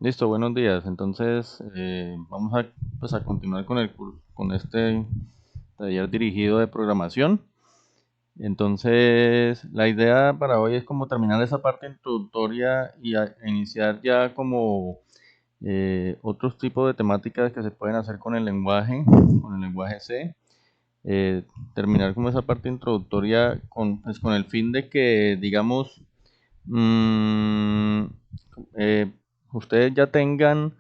Listo, buenos días. Entonces, vamos a, pues, a continuar con con este taller dirigido de programación. Entonces, la idea para hoy es como terminar esa parte introductoria y iniciar ya como otros tipos de temáticas que se pueden hacer con el lenguaje C. Terminar como esa parte introductoria con el fin de que, digamos, mm, eh, ustedes ya tengan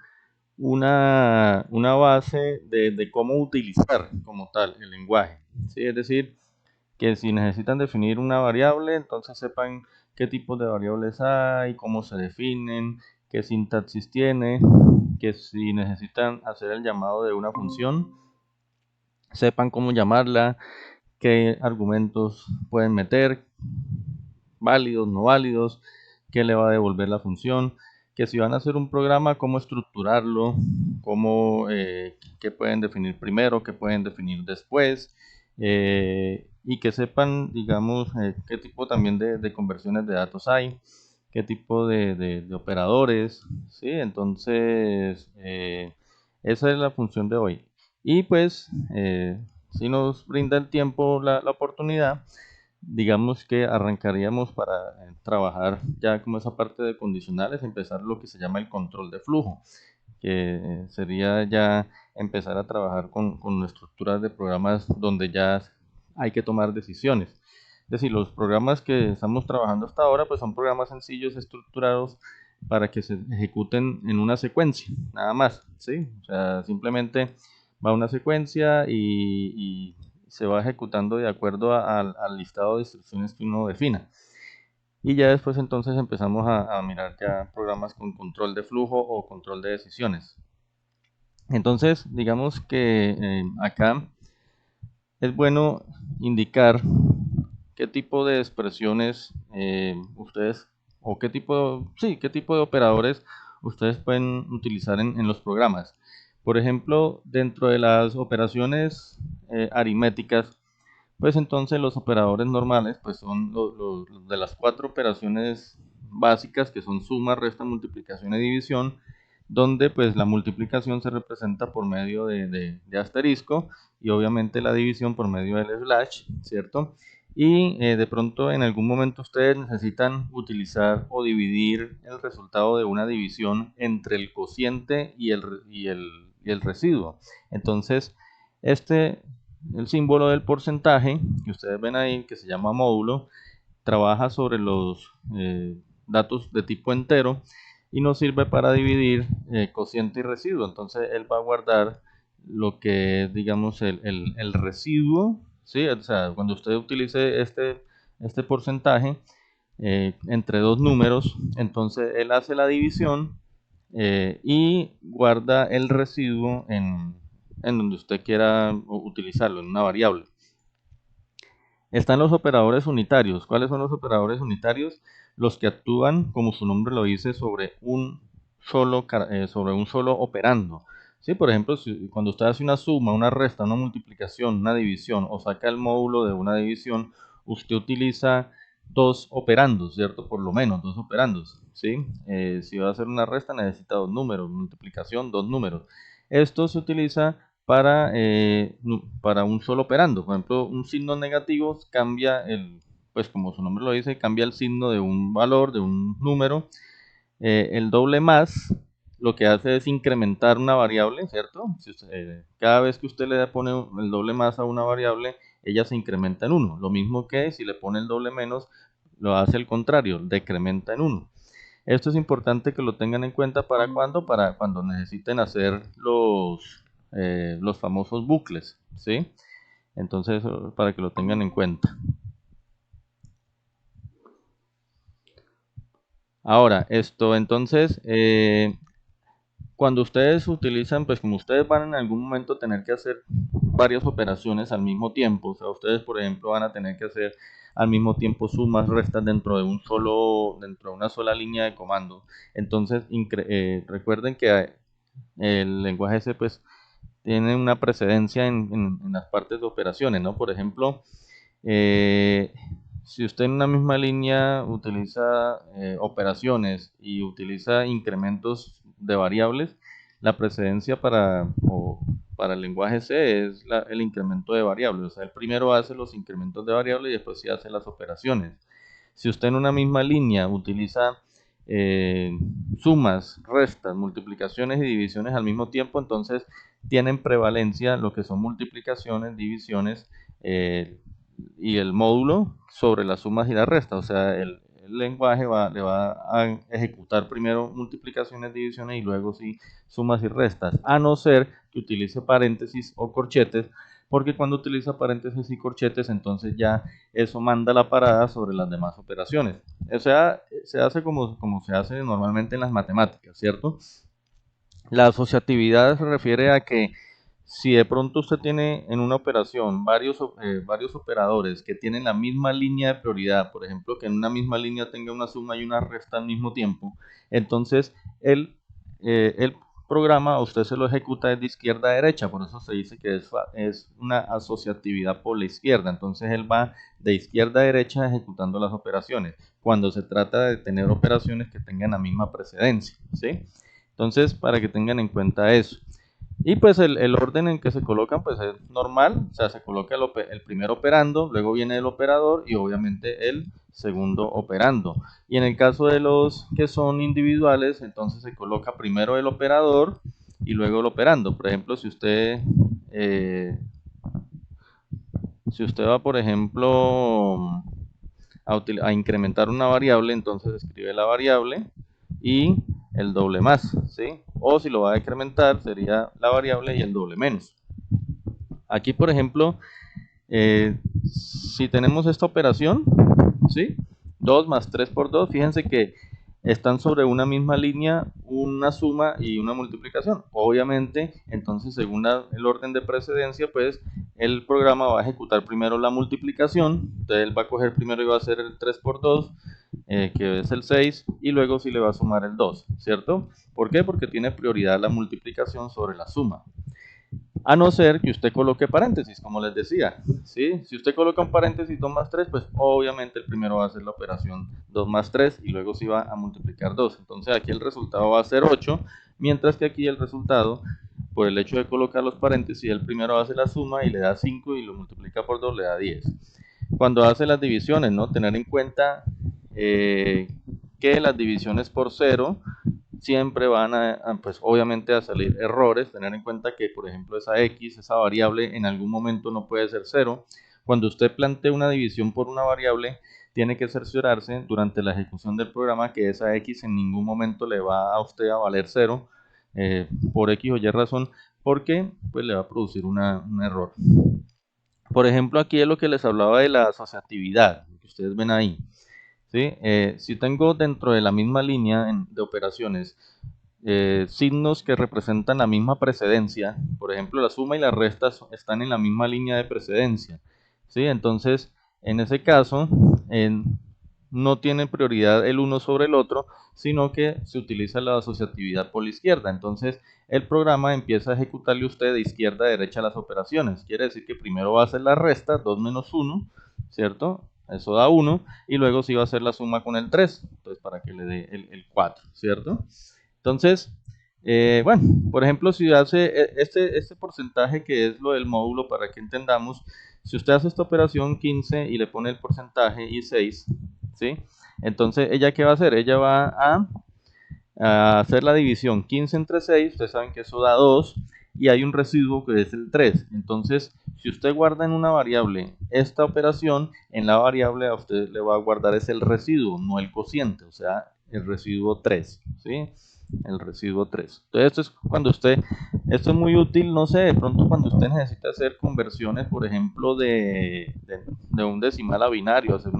una base de cómo utilizar como tal el lenguaje, ¿sí? Es decir, que si necesitan definir una variable, entonces sepan qué tipos de variables hay, cómo se definen, qué sintaxis tiene, que si necesitan hacer el llamado de una función, sepan cómo llamarla, qué argumentos pueden meter, válidos, no válidos, qué le va a devolver la función, que si van a hacer un programa, cómo estructurarlo, qué pueden definir primero, qué pueden definir después, y que sepan, digamos, qué tipo también de conversiones de datos hay, qué tipo de operadores, ¿sí? Entonces, esa es la función de hoy. Y pues, si nos brinda el tiempo, la oportunidad, digamos que arrancaríamos para trabajar ya como esa parte de condicionales, empezar lo que se llama el control de flujo, que sería ya empezar a trabajar con estructuras de programas donde ya hay que tomar decisiones. Es decir, los programas que estamos trabajando hasta ahora pues son programas sencillos, estructurados para que se ejecuten en una secuencia, nada más, ¿sí? O sea, simplemente va una secuencia y se va ejecutando de acuerdo al listado de instrucciones que uno defina. Y ya después entonces empezamos a mirar ya programas con control de flujo o control de decisiones. Entonces, digamos que acá es bueno indicar qué tipo de expresiones ustedes, o qué tipo de operadores ustedes pueden utilizar en los programas. Por ejemplo, dentro de las operaciones aritméticas, pues entonces los operadores normales pues son los de las cuatro operaciones básicas, que son suma, resta, multiplicación y división, donde pues la multiplicación se representa por medio de asterisco y obviamente la división por medio del slash, ¿cierto? Y de pronto en algún momento ustedes necesitan utilizar o dividir el resultado de una división entre el cociente y el residuo. Entonces, este el símbolo del porcentaje que ustedes ven ahí, que se llama módulo, trabaja sobre los datos de tipo entero y nos sirve para dividir cociente y residuo. Entonces él va a guardar lo que es, digamos, el residuo, ¿sí? O sea, cuando usted utilice este porcentaje entre dos números, entonces él hace la división y guarda el residuo en donde usted quiera utilizarlo, en una variable. Están los operadores unitarios. ¿Cuáles son los operadores unitarios? Los que actúan, como su nombre lo dice, sobre un solo operando. ¿Sí? Por ejemplo, cuando usted hace una suma, una resta, una multiplicación, una división o saca el módulo de una división, usted utiliza dos operandos, ¿cierto? Por lo menos dos operandos. ¿Sí? Si va a hacer una resta necesita dos números, multiplicación, dos números. Esto se utiliza para un solo operando. Por ejemplo, un signo negativo cambia pues como su nombre lo dice, cambia el signo de un valor, de un número. El doble más lo que hace es incrementar una variable, ¿cierto? Cada vez que usted le pone el doble más a una variable, ella se incrementa en 1. Lo mismo que si le pone el doble menos, lo hace el contrario, decrementa en 1. Esto es importante que lo tengan en cuenta para cuando necesiten hacer los famosos bucles, ¿sí? Entonces, para que lo tengan en cuenta. Ahora, entonces, cuando ustedes utilizan, pues como ustedes van en algún momento a tener que hacer varias operaciones al mismo tiempo, o sea, ustedes, por ejemplo, van a tener que hacer al mismo tiempo sumas, restas dentro de una sola línea de comando. Entonces, recuerden que el lenguaje C, pues, tiene una precedencia en las partes de operaciones, ¿no? Por ejemplo, eh, si usted en una misma línea utiliza operaciones y utiliza incrementos de variables, la precedencia para el lenguaje C es el incremento de variables. O sea, el primero hace los incrementos de variables y después sí hace las operaciones. Si usted en una misma línea utiliza sumas, restas, multiplicaciones y divisiones al mismo tiempo, entonces tienen prevalencia lo que son multiplicaciones, divisiones y el módulo sobre las sumas y las restas. O sea, el lenguaje le va a ejecutar primero multiplicaciones, divisiones y luego sí sumas y restas, a no ser que utilice paréntesis o corchetes, porque cuando utiliza paréntesis y corchetes, entonces ya eso manda la parada sobre las demás operaciones. O sea, se hace como se hace normalmente en las matemáticas, ¿cierto? La asociatividad se refiere a que si de pronto usted tiene en una operación varios operadores que tienen la misma línea de prioridad, por ejemplo, que en una misma línea tenga una suma y una resta al mismo tiempo, entonces el programa a usted se lo ejecuta de izquierda a derecha, por eso se dice que es una asociatividad por la izquierda. Entonces él va de izquierda a derecha ejecutando las operaciones, cuando se trata de tener operaciones que tengan la misma precedencia, ¿sí? Entonces, para que tengan en cuenta eso. Y pues el orden en que se colocan pues es normal, o sea, se coloca el primer operando, luego viene el operador y obviamente el segundo operando. Y en el caso de los que son individuales, entonces se coloca primero el operador y luego el operando. Por ejemplo, si usted va, por ejemplo, a incrementar una variable, entonces escribe la variable y el doble más, ¿sí? O si lo va a decrementar, sería la variable y el doble menos. Aquí, por ejemplo, si tenemos esta operación, ¿sí? 2 más 3 por 2, fíjense que están sobre una misma línea una suma y una multiplicación. Obviamente, entonces, según el orden de precedencia, pues el programa va a ejecutar primero la multiplicación. Entonces, él va a coger primero y va a hacer el 3 por 2, que es el 6, y luego sí le va a sumar el 2, ¿cierto? ¿Por qué? Porque tiene prioridad la multiplicación sobre la suma. A no ser que usted coloque paréntesis, como les decía, ¿sí? Si usted coloca un paréntesis 2 más 3, pues obviamente el primero va a hacer la operación 2 más 3 y luego sí va a multiplicar 2. Entonces aquí el resultado va a ser 8, mientras que aquí el resultado, por el hecho de colocar los paréntesis, el primero hace la suma y le da 5 y lo multiplica por 2, le da 10. Cuando hace las divisiones, ¿no? Tener en cuenta que las divisiones por 0 siempre van pues obviamente a salir errores. Tener en cuenta que, por ejemplo, esa x, esa variable, en algún momento no puede ser 0. Cuando usted plantea una división por una variable, tiene que cerciorarse durante la ejecución del programa que esa x en ningún momento le va a usted a valer 0, por x o y razón, porque pues le va a producir un error. Por ejemplo, aquí es lo que les hablaba de la asociatividad, que ustedes ven ahí. ¿Sí? Si tengo dentro de la misma línea de operaciones signos que representan la misma precedencia, por ejemplo, la suma y la resta están en la misma línea de precedencia, ¿sí? Entonces, en ese caso, no tiene prioridad el uno sobre el otro, sino que se utiliza la asociatividad por la izquierda. Entonces, el programa empieza a ejecutarle a usted de izquierda a derecha las operaciones. Quiere decir que primero va a hacer la resta, 2 menos 1, ¿cierto? Eso da 1, y luego sí va a hacer la suma con el 3, entonces para que le dé el 4, ¿cierto? Entonces, bueno, por ejemplo, si hace este porcentaje que es lo del módulo, para que entendamos, si usted hace esta operación 15 y le pone el porcentaje y 6, ¿sí? Entonces, ¿ella qué va a hacer? Ella va a hacer la división 15 entre 6, ustedes saben que eso da 2, y hay un residuo que es el 3. Entonces, si usted guarda en una variable esta operación, en la variable a usted le va a guardar es el residuo, no el cociente, o sea, el residuo 3, ¿sí? El residuo 3. Entonces, esto es muy útil, no sé, de pronto cuando usted necesita hacer conversiones, por ejemplo, de un decimal a binario, hacer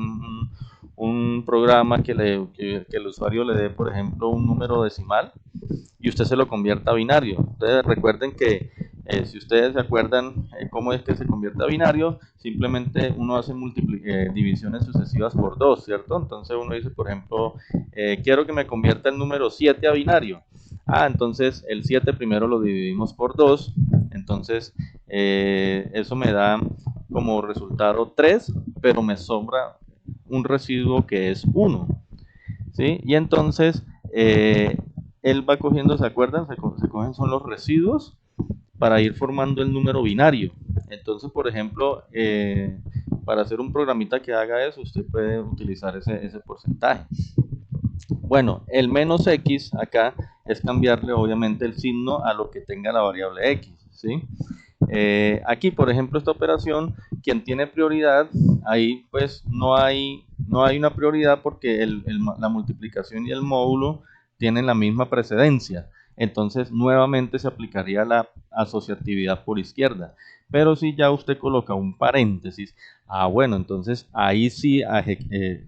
un programa que el usuario le dé, por ejemplo, un número decimal y usted se lo convierta a binario. Entonces recuerden que si ustedes se acuerdan cómo es que se convierte a binario, simplemente uno hace divisiones sucesivas por 2, ¿cierto? Entonces uno dice, por ejemplo, quiero que me convierta el número 7 a binario. Entonces el 7 primero lo dividimos por 2, entonces eso me da como resultado 3, pero me sobra un residuo que es 1, ¿sí? Y entonces él va cogiendo, ¿se acuerdan? Se cogen son los residuos para ir formando el número binario. Entonces, por ejemplo, para hacer un programita que haga eso, usted puede utilizar ese porcentaje. Bueno, el menos x acá es cambiarle obviamente el signo a lo que tenga la variable x, ¿sí? Aquí, por ejemplo, esta operación, quien tiene prioridad, ahí pues no hay una prioridad porque la multiplicación y el módulo tienen la misma precedencia. Entonces, nuevamente se aplicaría la asociatividad por izquierda. Pero si ya usted coloca un paréntesis, bueno, entonces ahí sí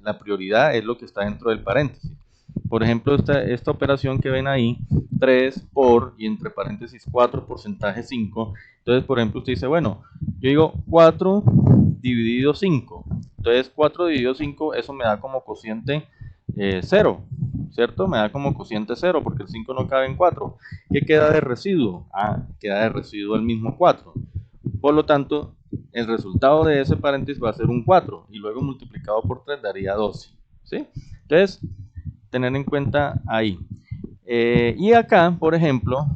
la prioridad es lo que está dentro del paréntesis. Por ejemplo, esta operación que ven ahí, 3 por, y entre paréntesis 4, porcentaje 5. Entonces, por ejemplo, usted dice, bueno, yo digo 4 dividido 5. Entonces, 4 dividido 5, eso me da como cociente 0, ¿cierto? Me da como cociente 0, porque el 5 no cabe en 4. ¿Qué queda de residuo? Queda de residuo el mismo 4. Por lo tanto, el resultado de ese paréntesis va a ser un 4, y luego multiplicado por 3 daría 12, ¿sí? Entonces, tener en cuenta ahí. Y acá, por ejemplo,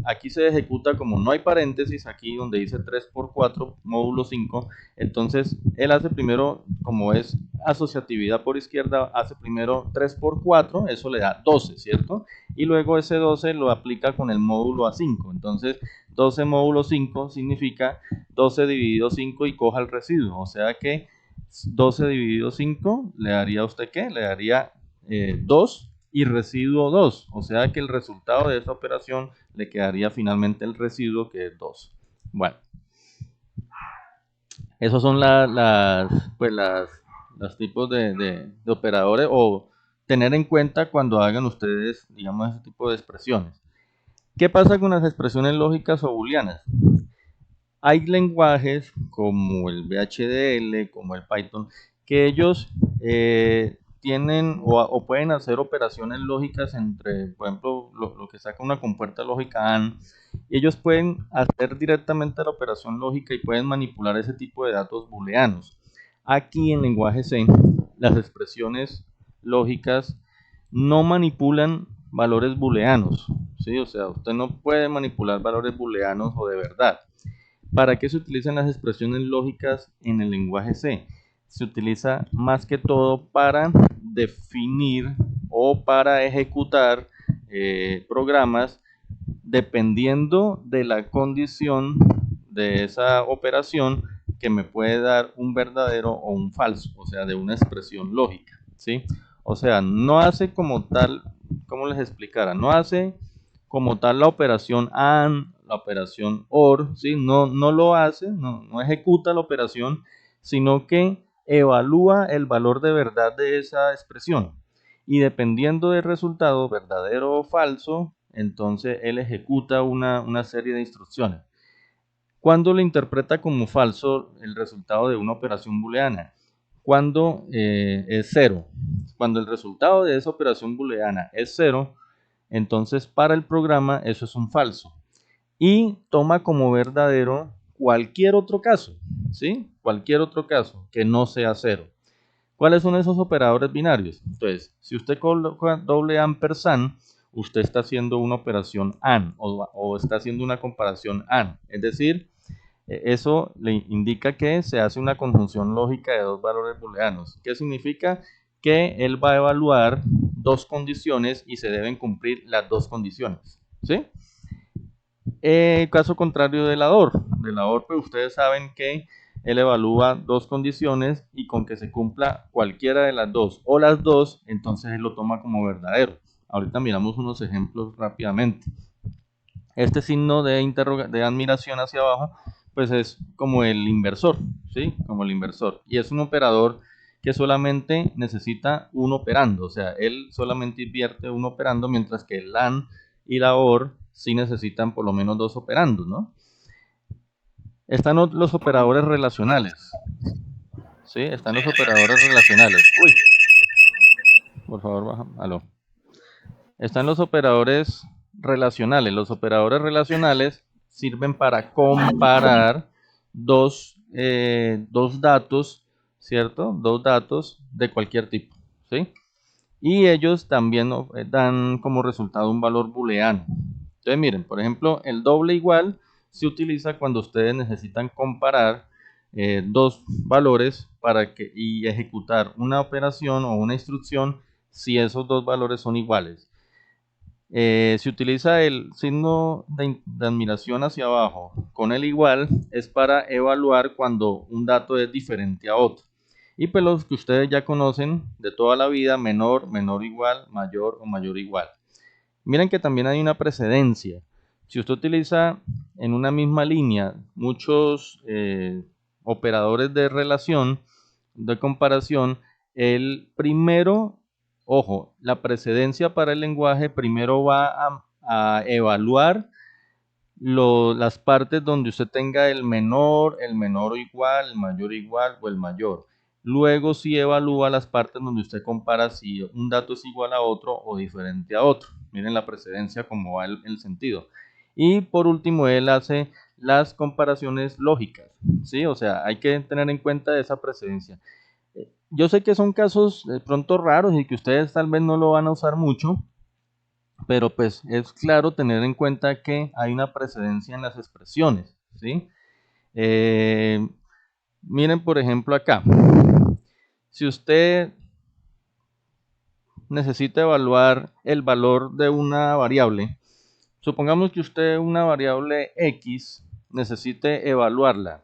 aquí se ejecuta como no hay paréntesis, aquí donde dice 3 por 4, módulo 5, entonces él hace primero, como es asociatividad por izquierda, hace primero 3 por 4, eso le da 12, ¿cierto? Y luego ese 12 lo aplica con el módulo a 5, entonces 12 módulo 5 significa 12 dividido 5 y coja el residuo, o sea que 12 dividido 5 le daría a usted ¿qué? Le daría 2 y residuo 2, o sea que el resultado de esa operación le quedaría finalmente el residuo que es 2. Bueno, esos son los tipos de operadores o tener en cuenta cuando hagan ustedes, digamos, ese tipo de expresiones. ¿Qué pasa con las expresiones lógicas o booleanas? Hay lenguajes como el VHDL, como el Python, que ellos tienen o pueden hacer operaciones lógicas entre, por ejemplo, lo que saca una compuerta lógica AND. Ellos pueden hacer directamente la operación lógica y pueden manipular ese tipo de datos booleanos. Aquí en lenguaje C, las expresiones lógicas no manipulan valores booleanos, ¿sí? O sea, usted no puede manipular valores booleanos o de verdad. ¿Para qué se utilizan las expresiones lógicas en el lenguaje C? Se utiliza más que todo para definir o para ejecutar programas dependiendo de la condición de esa operación que me puede dar un verdadero o un falso, o sea, de una expresión lógica, ¿sí? O sea, no hace como tal, ¿cómo les explicara? No hace como tal la operación AND, la operación OR, ¿sí? No lo hace, no ejecuta la operación, sino que evalúa el valor de verdad de esa expresión. Y dependiendo del resultado, verdadero o falso, entonces él ejecuta una serie de instrucciones. ¿Cuándo le interpreta como falso el resultado de una operación booleana? Cuando es 0. Cuando el resultado de esa operación booleana es 0, entonces para el programa eso es un falso. Y toma como verdadero cualquier otro caso, ¿sí? Cualquier otro caso que no sea 0. ¿Cuáles son esos operadores binarios? Entonces, si usted coloca doble ampersand, usted está haciendo una operación AND o está haciendo una comparación AND. Es decir, eso le indica que se hace una conjunción lógica de dos valores booleanos. ¿Qué significa? Que él va a evaluar dos condiciones y se deben cumplir las dos condiciones, ¿sí? Caso contrario de la OR. De la OR, pues ustedes saben que él evalúa dos condiciones y con que se cumpla cualquiera de las dos o las dos, entonces él lo toma como verdadero. Ahorita miramos unos ejemplos rápidamente. Este signo de admiración hacia abajo, pues es como el inversor, ¿sí? Como el inversor. Y es un operador que solamente necesita un operando, o sea, él solamente invierte un operando, mientras que el AND y la OR sí necesitan por lo menos dos operandos, ¿no? Están los operadores relacionales, ¿sí? Están los operadores relacionales. Uy, por favor, baja. Aló. Están los operadores relacionales. Los operadores relacionales sirven para comparar dos datos, ¿cierto? Dos datos de cualquier tipo, ¿sí? y ellos también dan como resultado un valor booleano. Entonces miren, por ejemplo, el doble igual se utiliza cuando ustedes necesitan comparar dos valores y ejecutar una operación o una instrucción si esos dos valores son iguales. Se utiliza el signo de admiración hacia abajo con el igual, es para evaluar cuando un dato es diferente a otro. Y pues los que ustedes ya conocen de toda la vida, menor, menor igual, mayor o mayor igual. Miren que también hay una precedencia. Si usted utiliza en una misma línea muchos operadores de relación, de comparación, el primero, ojo, la precedencia para el lenguaje primero va a evaluar las partes donde usted tenga el menor igual, el mayor igual o el mayor. Luego sí evalúa las partes donde usted compara si un dato es igual a otro o diferente a otro. Miren la precedencia como va el sentido. Y por último, él hace las comparaciones lógicas, ¿sí? O sea, hay que tener en cuenta esa precedencia. Yo sé que son casos de pronto raros y que ustedes tal vez no lo van a usar mucho, pero pues es claro tener en cuenta que hay una precedencia en las expresiones, ¿sí? Eh, Miren, por ejemplo, acá. Si usted necesita evaluar el valor de una variable, supongamos que usted una variable x necesite evaluarla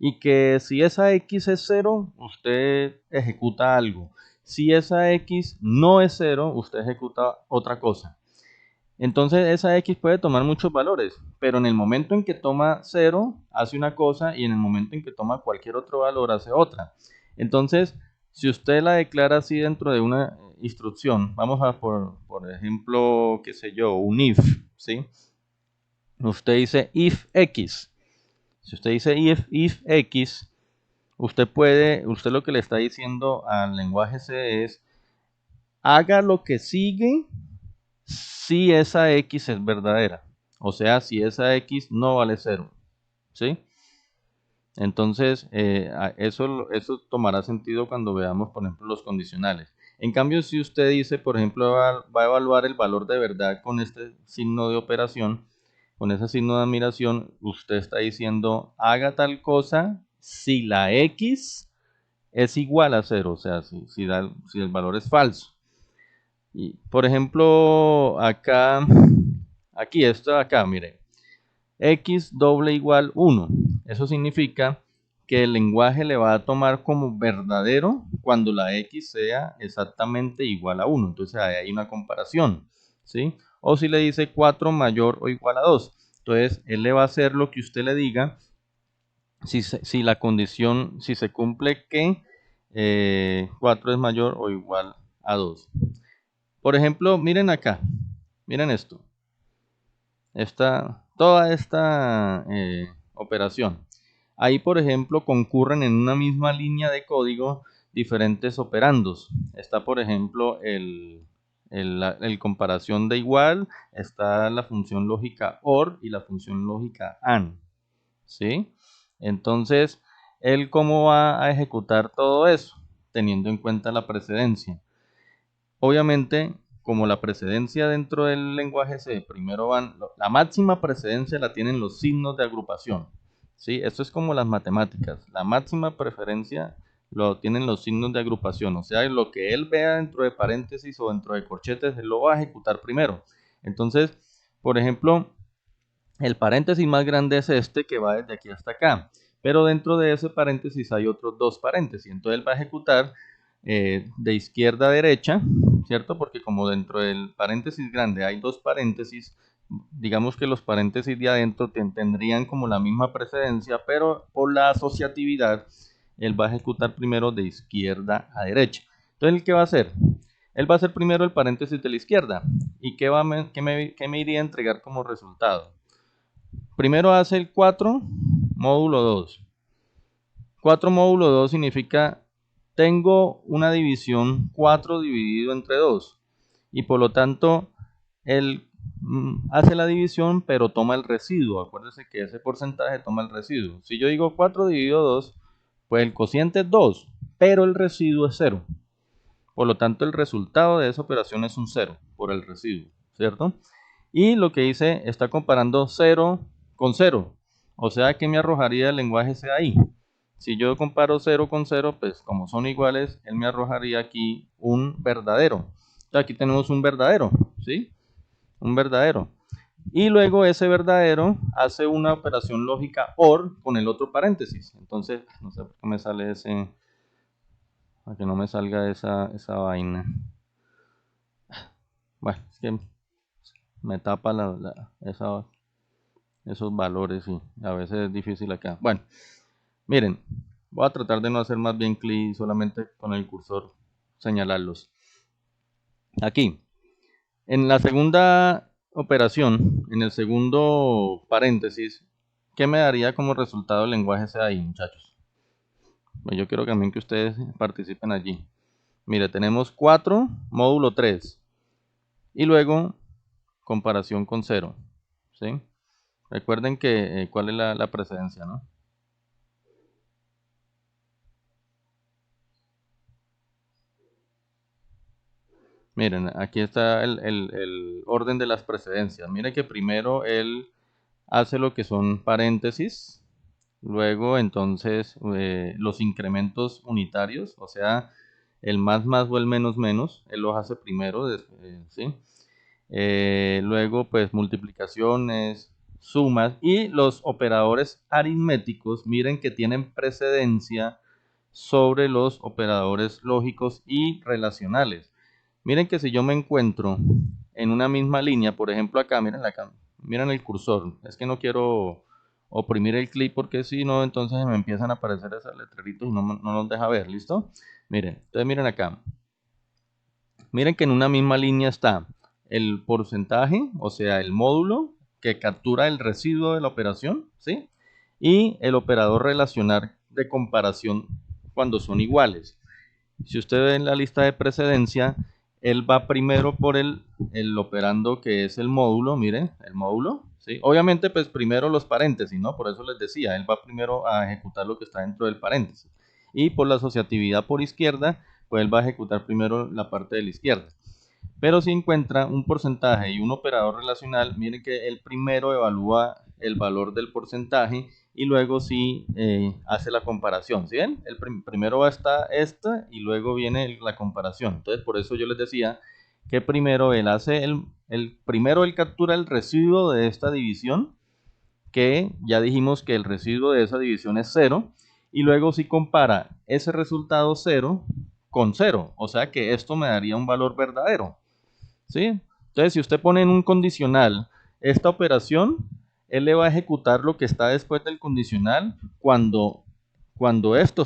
y que si esa x es 0, usted ejecuta algo. Si esa x no es 0, usted ejecuta otra cosa. Entonces esa x puede tomar muchos valores, pero en el momento en que toma 0 hace una cosa y en el momento en que toma cualquier otro valor hace otra. Entonces, si usted la declara así dentro de una instrucción, vamos a por ejemplo, qué sé yo, un if, ¿sí? Usted dice if x. Si usted dice if x, usted lo que le está diciendo al lenguaje C es haga lo que sigue si esa x es verdadera. O sea, si esa x no vale 0. ¿Sí? Entonces, eso tomará sentido cuando veamos, por ejemplo, los condicionales. En cambio, si usted dice, por ejemplo, va a evaluar el valor de verdad con este signo de operación, con ese signo de admiración, usted está diciendo, haga tal cosa si la x es igual a 0, o sea, si el valor es falso. Y, por ejemplo, esto de acá, mire, x doble igual 1. Eso significa que el lenguaje le va a tomar como verdadero cuando la x sea exactamente igual a 1. Entonces ahí hay una comparación, ¿sí? O si le dice 4 mayor o igual a 2. Entonces él le va a hacer lo que usted le diga si la condición, si se cumple que 4 es mayor o igual a 2. Por ejemplo, miren acá, miren esto, toda esta operación. Ahí, por ejemplo, concurren en una misma línea de código diferentes operandos. Está, por ejemplo, el comparación de igual, está la función lógica OR y la función lógica AND, ¿sí? Entonces, ¿él cómo va a ejecutar todo eso? Teniendo en cuenta la precedencia. Obviamente, como la precedencia dentro del lenguaje C, primero la máxima precedencia la tienen los signos de agrupación. ¿Sí? Esto es como las matemáticas. La máxima preferencia lo tienen los signos de agrupación. O sea, lo que él vea dentro de paréntesis o dentro de corchetes, él lo va a ejecutar primero. Entonces, por ejemplo, el paréntesis más grande es este que va desde aquí hasta acá. Pero dentro de ese paréntesis hay otros dos paréntesis. Entonces él va a ejecutar de izquierda a derecha, ¿cierto? Porque como dentro del paréntesis grande hay dos paréntesis, digamos que los paréntesis de adentro tendrían como la misma precedencia, pero por la asociatividad, él va a ejecutar primero de izquierda a derecha. Entonces, ¿qué va a hacer? Él va a hacer primero el paréntesis de la izquierda. ¿Y qué me iría a entregar como resultado? Primero hace el 4 módulo 2. 4 módulo 2 significa tengo una división 4 dividido entre 2 y por lo tanto él hace la división pero toma el residuo. Acuérdese que ese porcentaje toma el residuo. Si yo digo 4 dividido 2, pues el cociente es 2, pero el residuo es 0. Por lo tanto, el resultado de esa operación es un 0 por el residuo, ¿cierto? Y lo que dice, está comparando 0 con 0. O sea, ¿qué me arrojaría el lenguaje CAI? Si yo comparo 0 con 0, pues como son iguales, él me arrojaría aquí un verdadero. Entonces, aquí tenemos un verdadero, ¿sí? Un verdadero. Y luego ese verdadero hace una operación lógica OR con el otro paréntesis. Entonces, no sé por qué me sale ese, para que no me salga esa vaina. Bueno, es que me tapa esos valores y a veces es difícil acá. Bueno, miren, voy a tratar de no hacer más bien clic, solamente con el cursor señalarlos. Aquí, en la segunda operación, en el segundo paréntesis, ¿qué me daría como resultado el lenguaje CAI, muchachos? Pues yo quiero también que ustedes participen allí. Mire, tenemos 4, módulo 3. Y luego, comparación con 0. ¿Sí? Recuerden que cuál es la precedencia, ¿no? Miren, aquí está el orden de las precedencias. Miren que primero él hace lo que son paréntesis. Luego, entonces, los incrementos unitarios, o sea, el más o el menos menos, él los hace primero, ¿sí? Luego, pues, multiplicaciones, sumas y los operadores aritméticos, miren que tienen precedencia sobre los operadores lógicos y relacionales. Miren que si yo me encuentro en una misma línea, por ejemplo acá, miren el cursor, es que no quiero oprimir el clic porque si no, entonces me empiezan a aparecer esos letreritos y no nos deja ver, ¿listo? Miren, entonces miren acá, miren que en una misma línea está el porcentaje, o sea, el módulo que captura el residuo de la operación, ¿sí? Y el operador relacional de comparación cuando son iguales. Si usted ve en la lista de precedencia, él va primero por el operando que es el módulo, miren, el módulo, ¿sí? Obviamente, pues primero los paréntesis, ¿no? Por eso les decía, él va primero a ejecutar lo que está dentro del paréntesis. Y por la asociatividad por izquierda, pues él va a ejecutar primero la parte de la izquierda. Pero si encuentra un porcentaje y un operador relacional, miren que el primero evalúa el valor del porcentaje y luego sí hace la comparación. ¿Sí ven? Primero va a estar esta y luego viene la comparación. Entonces, por eso yo les decía que primero él hace primero él captura el residuo de esta división, que ya dijimos que el residuo de esa división es 0, y luego sí compara ese resultado 0 con 0, o sea que esto me daría un valor verdadero. ¿Sí? Entonces, si usted pone en un condicional esta operación, él le va a ejecutar lo que está después del condicional cuando esta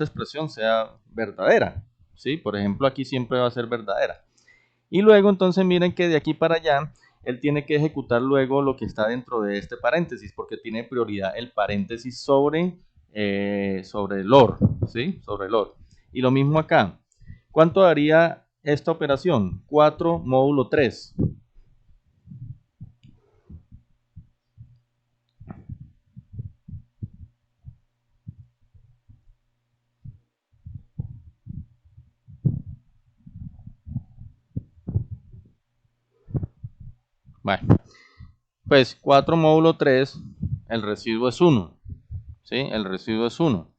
expresión sea verdadera. ¿Sí? Por ejemplo, aquí siempre va a ser verdadera. Y luego, entonces, miren que de aquí para allá, él tiene que ejecutar luego lo que está dentro de este paréntesis, porque tiene prioridad el paréntesis sobre el OR, ¿sí? Sobre el OR. Y lo mismo acá. ¿Cuánto daría esta operación? 4 módulo 3. Bueno, pues 4 módulo 3, el residuo es 1. ¿Sí? El residuo es 1.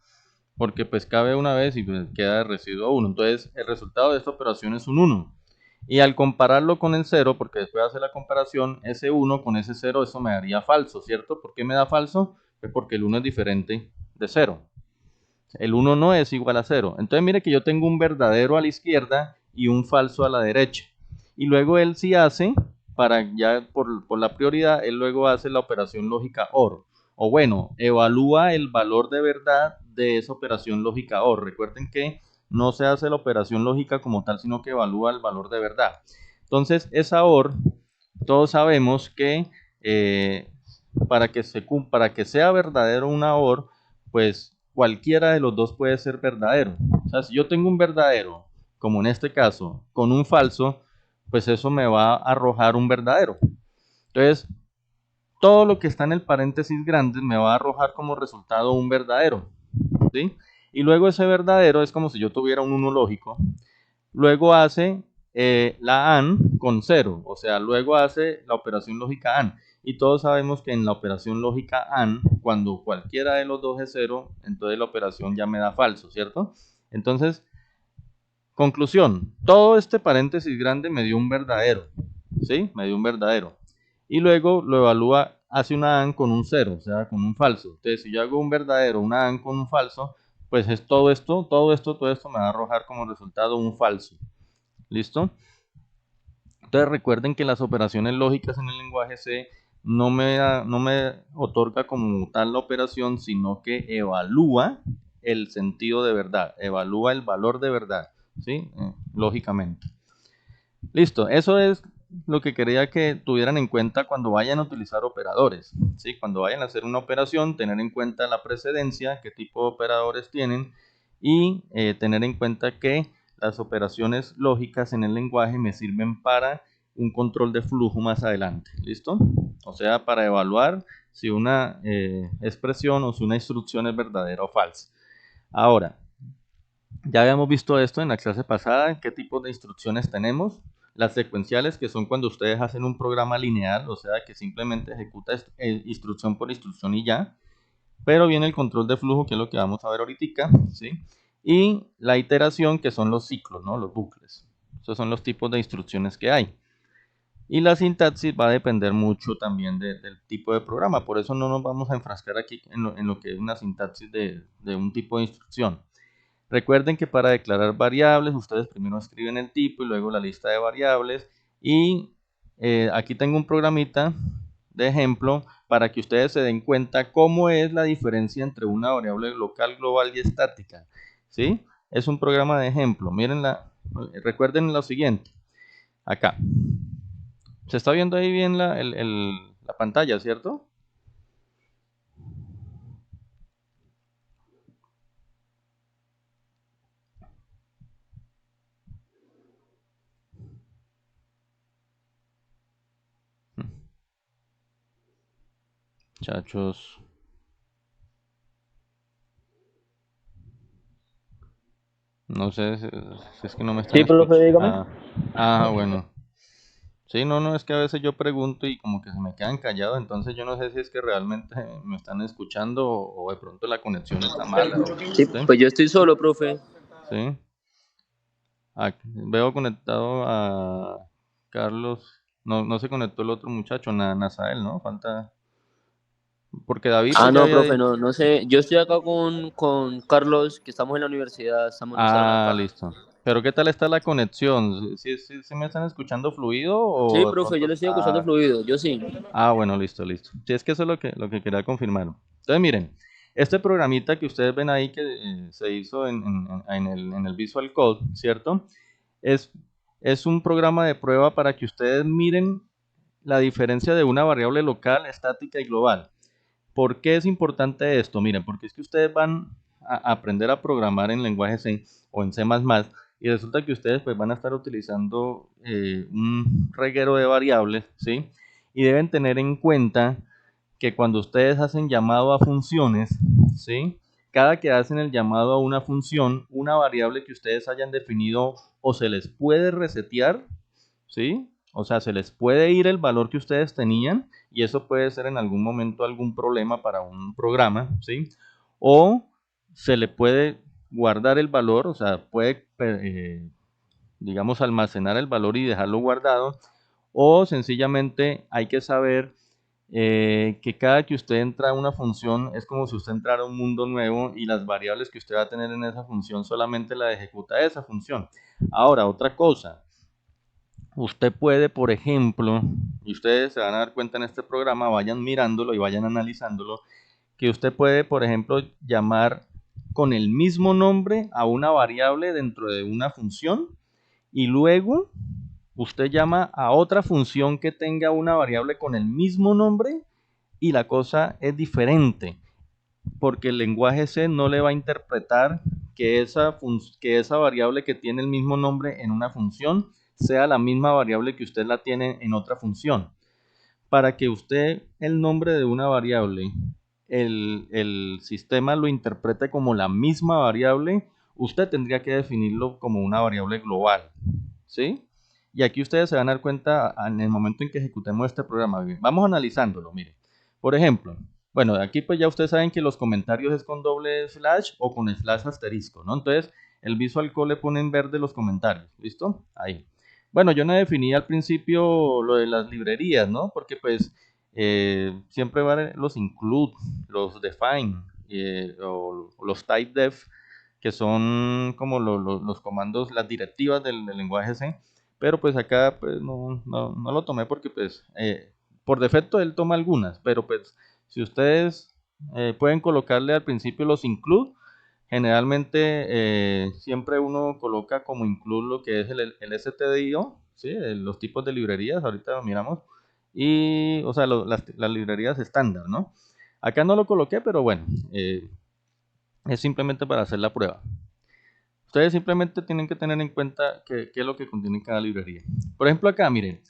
Porque pues cabe una vez y pues queda el residuo 1. Entonces, el resultado de esta operación es un 1. Y al compararlo con el 0, porque después hace la comparación, ese 1 con ese 0, eso me daría falso, ¿cierto? ¿Por qué me da falso? Pues porque el 1 es diferente de 0. El 1 no es igual a 0. Entonces mire que yo tengo un verdadero a la izquierda y un falso a la derecha. Y luego él sí hace, para ya por la prioridad, él luego hace la operación lógica OR. O bueno, evalúa el valor de verdad de esa operación lógica OR. Recuerden que no se hace la operación lógica como tal, sino que evalúa el valor de verdad. Entonces, esa OR, todos sabemos que para que sea verdadero una OR, pues cualquiera de los dos puede ser verdadero. O sea, si yo tengo un verdadero, como en este caso, con un falso, pues eso me va a arrojar un verdadero. Entonces, todo lo que está en el paréntesis grande me va a arrojar como resultado un verdadero, ¿sí? Y luego ese verdadero es como si yo tuviera un 1 lógico, luego hace la AND con 0, o sea, luego hace la operación lógica AND. Y todos sabemos que en la operación lógica AND, cuando cualquiera de los dos es 0, entonces la operación ya me da falso, ¿cierto? Entonces, conclusión, todo este paréntesis grande me dio un verdadero, ¿sí? Me dio un verdadero. Y luego lo evalúa, hace una AND con un 0, o sea, con un falso. Entonces, si yo hago un verdadero, una AND con un falso, pues es todo esto me va a arrojar como resultado un falso. ¿Listo? Entonces recuerden que las operaciones lógicas en el lenguaje C no me otorga como tal la operación, sino que evalúa el sentido de verdad, evalúa el valor de verdad, ¿sí? Lógicamente. Listo, eso es lo que quería que tuvieran en cuenta cuando vayan a utilizar operadores, ¿sí? Cuando vayan a hacer una operación, tener en cuenta la precedencia, qué tipo de operadores tienen y tener en cuenta que las operaciones lógicas en el lenguaje me sirven para un control de flujo más adelante, ¿listo? O sea, para evaluar si una expresión o si una instrucción es verdadera o falsa. Ahora, ya habíamos visto esto en la clase pasada, qué tipo de instrucciones tenemos. Las secuenciales, que son cuando ustedes hacen un programa lineal, o sea, que simplemente ejecuta instrucción por instrucción y ya. Pero viene el control de flujo, que es lo que vamos a ver ahorita, ¿sí? Y la iteración, que son los ciclos, ¿no? Los bucles. Esos son los tipos de instrucciones que hay. Y la sintaxis va a depender mucho también del tipo de programa. Por eso no nos vamos a enfrascar aquí en lo que es una sintaxis de un tipo de instrucción. Recuerden que para declarar variables, ustedes primero escriben el tipo y luego la lista de variables. Y aquí tengo un programita de ejemplo para que ustedes se den cuenta cómo es la diferencia entre una variable local, global y estática. ¿Sí? Es un programa de ejemplo. Miren recuerden lo siguiente. Acá. Se está viendo ahí bien la pantalla, ¿cierto? Muchachos. No sé si es que no me están Sí, profe, escuchando. dígame. Bueno. Sí, no, es que a veces yo pregunto y como que se me quedan callados, entonces yo no sé si es que realmente me están escuchando o de pronto la conexión está mala. Sí, ¿Sí? pues yo estoy solo, profe. Sí. Veo conectado a Carlos. No se conectó el otro muchacho, Nazael, ¿no? Falta. Porque David Ah, pues ya no, había profe, dicho. no sé. Yo estoy acá con Carlos, que estamos en la universidad, estamos en un salón Ah, acá. listo. Pero ¿qué tal está la conexión? ¿Sí me están escuchando fluido Sí, o de profe, yo pronto? le estoy escuchando fluido, yo sí. Bueno, listo. Sí, es que eso es lo que quería confirmar. Entonces, miren, este programita que ustedes ven ahí que se hizo en el Visual Code, ¿cierto? Es, es un programa de prueba para que ustedes miren la diferencia de una variable local, estática y global. ¿Por qué es importante esto? Miren, porque es que ustedes van a aprender a programar en lenguaje C o en C++ y resulta que ustedes pues van a estar utilizando un reguero de variables, ¿sí? Y deben tener en cuenta que cuando ustedes hacen llamado a funciones, ¿sí? Cada que hacen el llamado a una función, una variable que ustedes hayan definido o se les puede resetear, ¿sí? O sea, se les puede ir el valor que ustedes tenían y eso puede ser en algún momento algún problema para un programa, ¿sí? O se le puede guardar el valor, o sea, puede, digamos, almacenar el valor y dejarlo guardado, o sencillamente hay que saber que cada que usted entra a una función es como si usted entrara a un mundo nuevo y las variables que usted va a tener en esa función solamente la ejecuta esa función. Ahora, otra cosa, usted puede, por ejemplo, y ustedes se van a dar cuenta en este programa, vayan mirándolo y vayan analizándolo, que usted puede, por ejemplo, llamar con el mismo nombre a una variable dentro de una función y luego usted llama a otra función que tenga una variable con el mismo nombre y la cosa es diferente porque el lenguaje C no le va a interpretar que esa variable que tiene el mismo nombre en una función sea la misma variable que usted la tiene en otra función. Para que usted el nombre de una variable, el sistema lo interprete como la misma variable, usted tendría que definirlo como una variable global, ¿sí? Y aquí ustedes se van a dar cuenta en el momento en que ejecutemos este programa. Vamos analizándolo, mire. Por ejemplo, bueno, aquí pues ya ustedes saben que los comentarios es con doble slash o con slash asterisco, ¿no? Entonces, el Visual Code le pone en verde los comentarios, ¿listo? Ahí. Bueno, yo no definí al principio lo de las librerías, ¿no? Porque pues siempre van los include, los define o los typedef, que son como los comandos, las directivas del lenguaje C. Pero pues acá pues no lo tomé porque pues por defecto él toma algunas, pero pues si ustedes pueden colocarle al principio los include, generalmente siempre uno coloca como include lo que es el stdio, ¿sí? Los tipos de librerías, ahorita lo miramos, y o sea, las librerías estándar, ¿no? Acá no lo coloqué, pero bueno, es simplemente para hacer la prueba. Ustedes simplemente tienen que tener en cuenta qué es lo que contiene cada librería. Por ejemplo, acá, miren,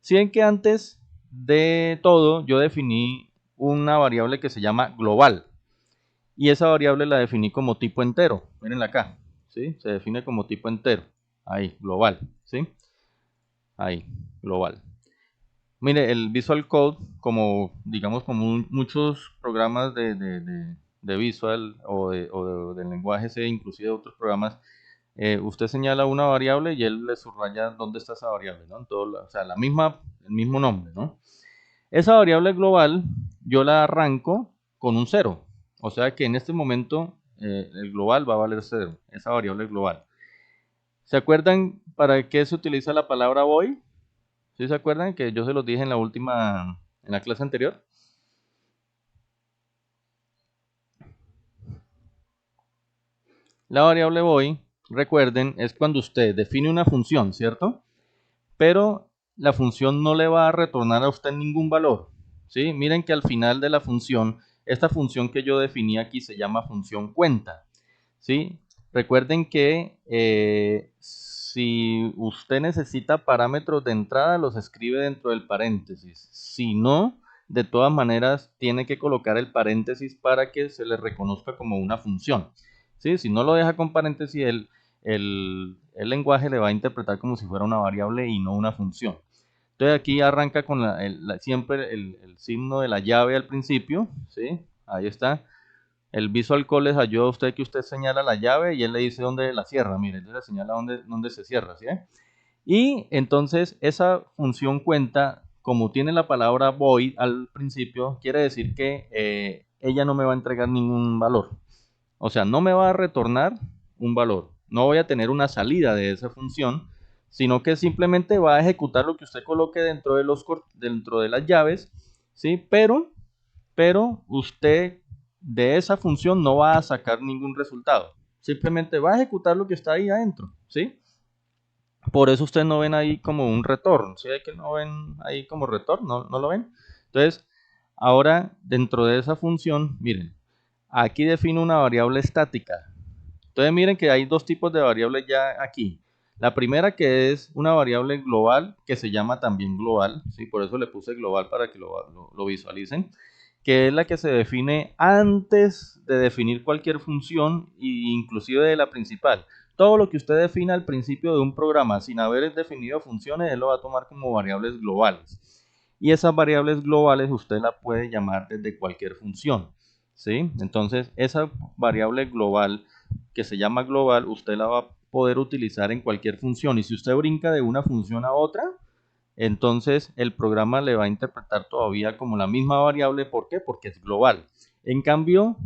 si ven que antes de todo yo definí una variable que se llama global. Y esa variable la definí como tipo entero. Mirenla acá, ¿sí? Se define como tipo entero. Ahí, global, ¿sí? Ahí, global. Mire, el Visual Code, como digamos, como muchos programas de Visual o del lenguaje C, inclusive de otros programas, usted señala una variable y él le subraya dónde está esa variable, ¿no? En todo, o sea, el mismo nombre, ¿no? Esa variable global yo la arranco con un 0. O sea que en este momento el global va a valer 0, esa variable global. ¿Se acuerdan para qué se utiliza la palabra void? ¿Sí se acuerdan que yo se los dije en la clase anterior? La variable void, recuerden, es cuando usted define una función, ¿cierto? Pero la función no le va a retornar a usted ningún valor, ¿sí? Miren que al final de la función, esta función que yo definí aquí se llama función cuenta, ¿sí? Recuerden que si usted necesita parámetros de entrada, los escribe dentro del paréntesis. Si no, de todas maneras, tiene que colocar el paréntesis para que se le reconozca como una función, ¿sí? Si no lo deja con paréntesis, el lenguaje le va a interpretar como si fuera una variable y no una función. Entonces aquí arranca con siempre el signo de la llave al principio, ¿sí? Ahí está. El Visual Code les ayuda a usted que usted señala la llave y él le dice dónde la cierra. Mire, él le señala dónde se cierra, ¿sí? Y entonces esa función cuenta, como tiene la palabra void al principio, quiere decir que ella no me va a entregar ningún valor. O sea, no me va a retornar un valor. No voy a tener una salida de esa función, sino que simplemente va a ejecutar lo que usted coloque dentro de las llaves, ¿sí? Pero usted de esa función no va a sacar ningún resultado. Simplemente va a ejecutar lo que está ahí adentro, ¿sí? Por eso ustedes no ven ahí como un retorno, ¿sí? Hay que no ven ahí como retorno, ¿no lo ven? Entonces, ahora dentro de esa función, miren, aquí defino una variable estática. Entonces miren que hay dos tipos de variables ya aquí. La primera que es una variable global que se llama también global, ¿sí? Por eso le puse global para que lo visualicen, que es la que se define antes de definir cualquier función e inclusive de la principal. Todo lo que usted defina al principio de un programa sin haber definido funciones, él lo va a tomar como variables globales. Y esas variables globales usted la puede llamar desde cualquier función, ¿sí? Entonces esa variable global que se llama global, usted la va a poder utilizar en cualquier función. Y si usted brinca de una función a otra, entonces el programa le va a interpretar todavía como la misma variable. ¿Por qué? Porque es global. En cambio,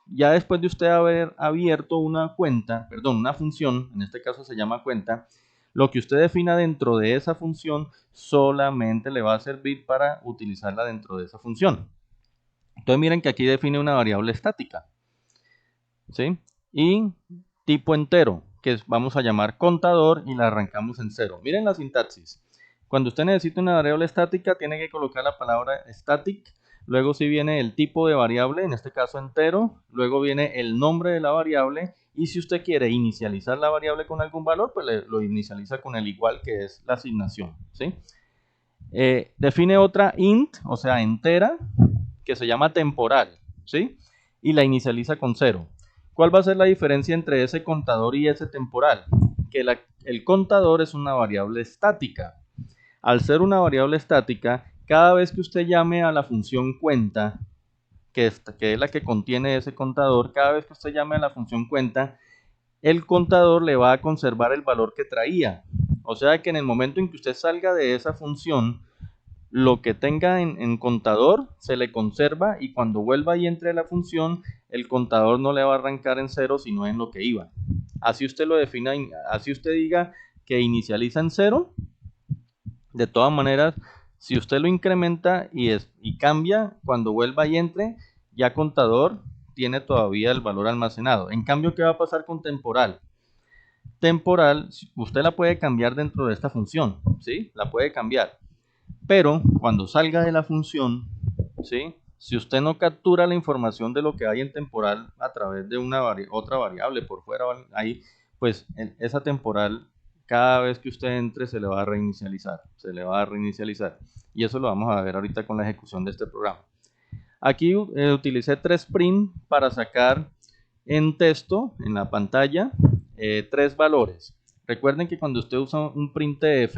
ya después de usted haber abierto una cuenta, perdón, una función, en este caso se llama cuenta, lo que usted defina dentro de esa función solamente le va a servir para utilizarla dentro de esa función. Entonces miren que aquí define una variable estática, ¿sí? Y tipo entero, que vamos a llamar contador y la arrancamos en 0. Miren la sintaxis. Cuando usted necesita una variable estática, tiene que colocar la palabra static. Luego sí viene el tipo de variable, en este caso entero. Luego viene el nombre de la variable. Y si usted quiere inicializar la variable con algún valor, pues lo inicializa con el igual, que es la asignación, ¿sí? Define otra int, o sea, entera, que se llama temporal, ¿sí? Y la inicializa con 0. ¿Cuál va a ser la diferencia entre ese contador y ese temporal? Que el contador es una variable estática. Al ser una variable estática, cada vez que usted llame a la función cuenta, que es la que contiene ese contador, cada vez que usted llame a la función cuenta, el contador le va a conservar el valor que traía. O sea que en el momento en que usted salga de esa función, lo que tenga en contador se le conserva, y cuando vuelva y entre a la función, el contador no le va a arrancar en cero, sino en lo que iba. Así usted lo defina, así usted diga que inicializa en cero, de todas maneras, si usted lo incrementa y cambia, cuando vuelva y entre, ya contador tiene todavía el valor almacenado. En cambio, ¿qué va a pasar con temporal? Temporal, usted la puede cambiar dentro de esta función, ¿sí? La puede cambiar. Pero cuando salga de la función, ¿sí? Si usted no captura la información de lo que hay en temporal a través de otra variable por fuera, ahí, pues esa temporal, cada vez que usted entre, se le va a reinicializar. Y eso lo vamos a ver ahorita con la ejecución de este programa. Aquí utilicé 3print para sacar en texto, en la pantalla, 3 valores. Recuerden que cuando usted usa un printf,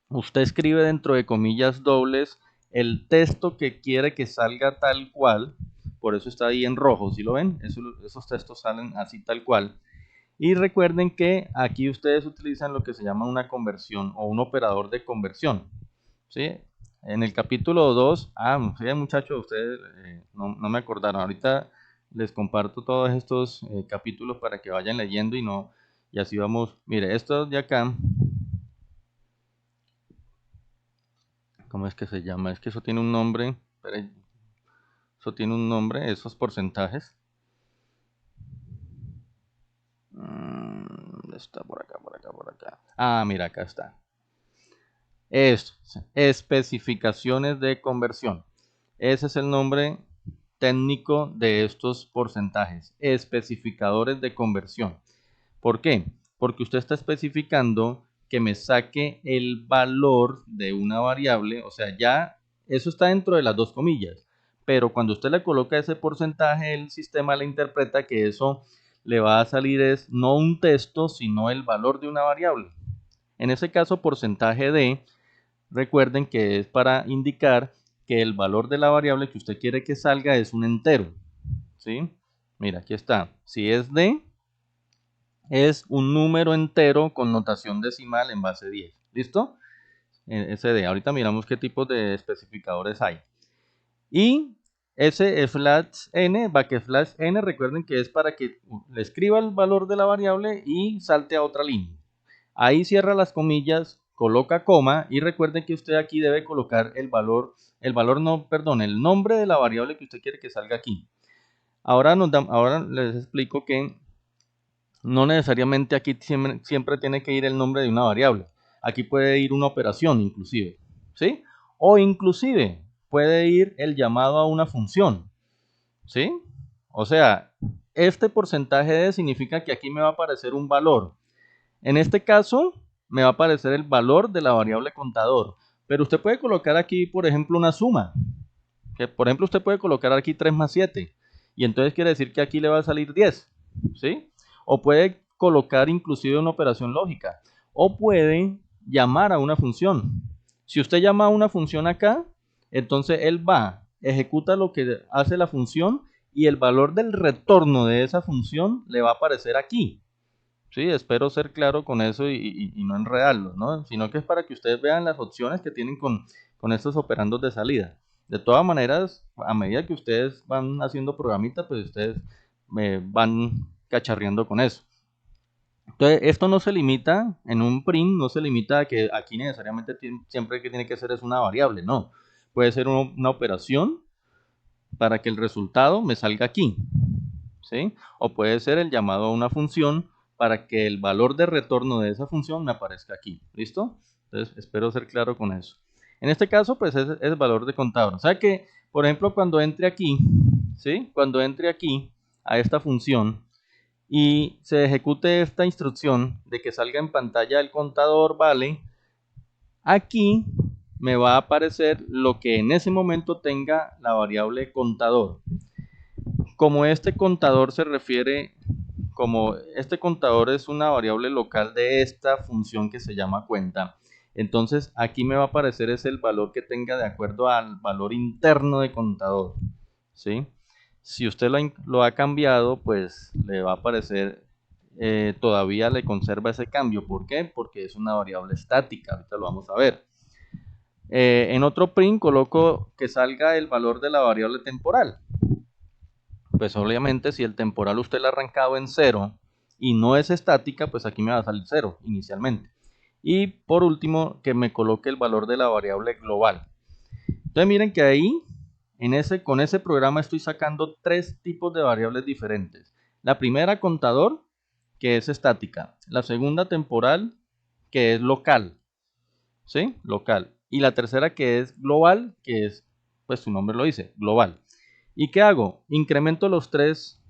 usted escribe dentro de comillas dobles el texto que quiere que salga tal cual. Por eso está ahí en rojo, ¿sí lo ven? Esos textos salen así tal cual. Y recuerden que aquí ustedes utilizan lo que se llama una conversión o un operador de conversión, ¿sí? En el capítulo 2, sí, muchachos, ustedes no me acordaron. Ahorita les comparto todos estos capítulos para que vayan leyendo y así vamos. Mire, esto de acá, ¿cómo es que se llama? Es que eso tiene un nombre. Eso tiene un nombre, esos porcentajes. Está por acá, por acá, por acá. Mira, acá está. Especificaciones de conversión. Ese es el nombre técnico de estos porcentajes, especificadores de conversión. ¿Por qué? Porque usted está especificando que me saque el valor de una variable, o sea, ya eso está dentro de las dos comillas, pero cuando usted le coloca ese porcentaje, el sistema le interpreta que eso le va a salir es no un texto, sino el valor de una variable. En ese caso, porcentaje de, recuerden que es para indicar que el valor de la variable que usted quiere que salga es un entero, ¿sí? Mira, aquí está. Si es de, es un número entero con notación decimal en base 10. ¿Listo? Ese de. Ahorita miramos qué tipos de especificadores hay. Y ese slash n, backslash n, recuerden que es para que le escriba el valor de la variable y salte a otra línea. Ahí cierra las comillas, coloca coma, y recuerden que usted aquí debe colocar el nombre de la variable que usted quiere que salga aquí. Ahora les explico que no necesariamente aquí siempre tiene que ir el nombre de una variable. Aquí puede ir una operación inclusive, ¿sí? O inclusive puede ir el llamado a una función, ¿sí? O sea, este porcentaje de significa que aquí me va a aparecer un valor. En este caso, me va a aparecer el valor de la variable contador. Pero usted puede colocar aquí, por ejemplo, una suma. Que, por ejemplo, usted puede colocar aquí 3 más 7. Y entonces quiere decir que aquí le va a salir 10, ¿sí? O puede colocar inclusive una operación lógica. O puede llamar a una función. Si usted llama a una función acá, entonces él ejecuta lo que hace la función, y el valor del retorno de esa función le va a aparecer aquí. Sí, espero ser claro con eso y no enredarlo, ¿no? Sino que es para que ustedes vean las opciones que tienen con estos operandos de salida. De todas maneras, a medida que ustedes van haciendo programitas, pues ustedes van cacharreando con eso. Entonces, esto no se limita, en un print no se limita a que aquí necesariamente siempre que tiene que ser es una variable, no. Puede ser una operación para que el resultado me salga aquí, ¿sí? O puede ser el llamado a una función para que el valor de retorno de esa función me aparezca aquí. ¿Listo? Entonces, espero ser claro con eso. En este caso, pues es el valor de contador. O sea que, por ejemplo, cuando entre aquí, ¿sí? Cuando entre aquí a esta función y se ejecute esta instrucción de que salga en pantalla el contador, ¿vale? Aquí me va a aparecer lo que en ese momento tenga la variable contador. como este contador se refiere, como este contador es una variable local de esta función que se llama cuenta, entonces aquí me va a aparecer es el valor que tenga de acuerdo al valor interno de contador, ¿sí? Si usted lo ha cambiado, pues le va a aparecer, todavía le conserva ese cambio. ¿Por qué? Porque es una variable estática, ahorita lo vamos a ver. En otro print coloco que salga el valor de la variable temporal. Pues obviamente si el temporal usted lo ha arrancado en 0 y no es estática, pues aquí me va a salir 0 inicialmente. Y por último, que me coloque el valor de la variable global. Entonces miren que ahí, con ese programa estoy sacando 3 tipos de variables diferentes. La primera, contador, que es estática. La segunda, temporal, que es local. ¿Sí? Local. Y la tercera, que es global, que es, pues su nombre lo dice, global. ¿Y qué hago? Incremento las tres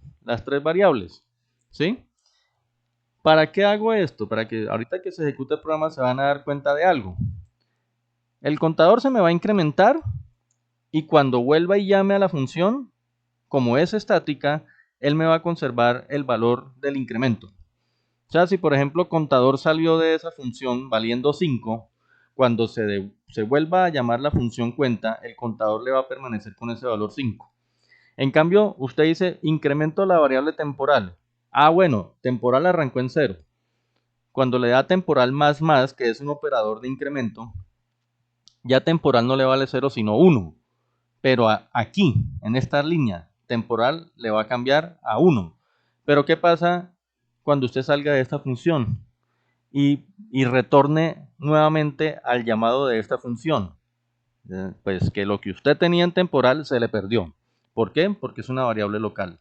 variables. ¿Sí? ¿Para qué hago esto? Para que ahorita que se ejecute el programa se van a dar cuenta de algo. El contador se me va a incrementar y cuando vuelva y llame a la función, como es estática, él me va a conservar el valor del incremento. O sea, si por ejemplo contador salió de esa función valiendo 5, cuando se vuelva a llamar la función cuenta, el contador le va a permanecer con ese valor 5. En cambio, usted dice incremento la variable temporal. Ah, bueno, temporal arrancó en 0. Cuando le da temporal más, que es un operador de incremento, ya temporal no le vale 0 sino 1. Pero aquí, en esta línea, temporal le va a cambiar a 1. Pero ¿qué pasa cuando usted salga de esta función y retorne nuevamente al llamado de esta función? Pues que lo que usted tenía en temporal se le perdió. ¿Por qué? Porque es una variable local.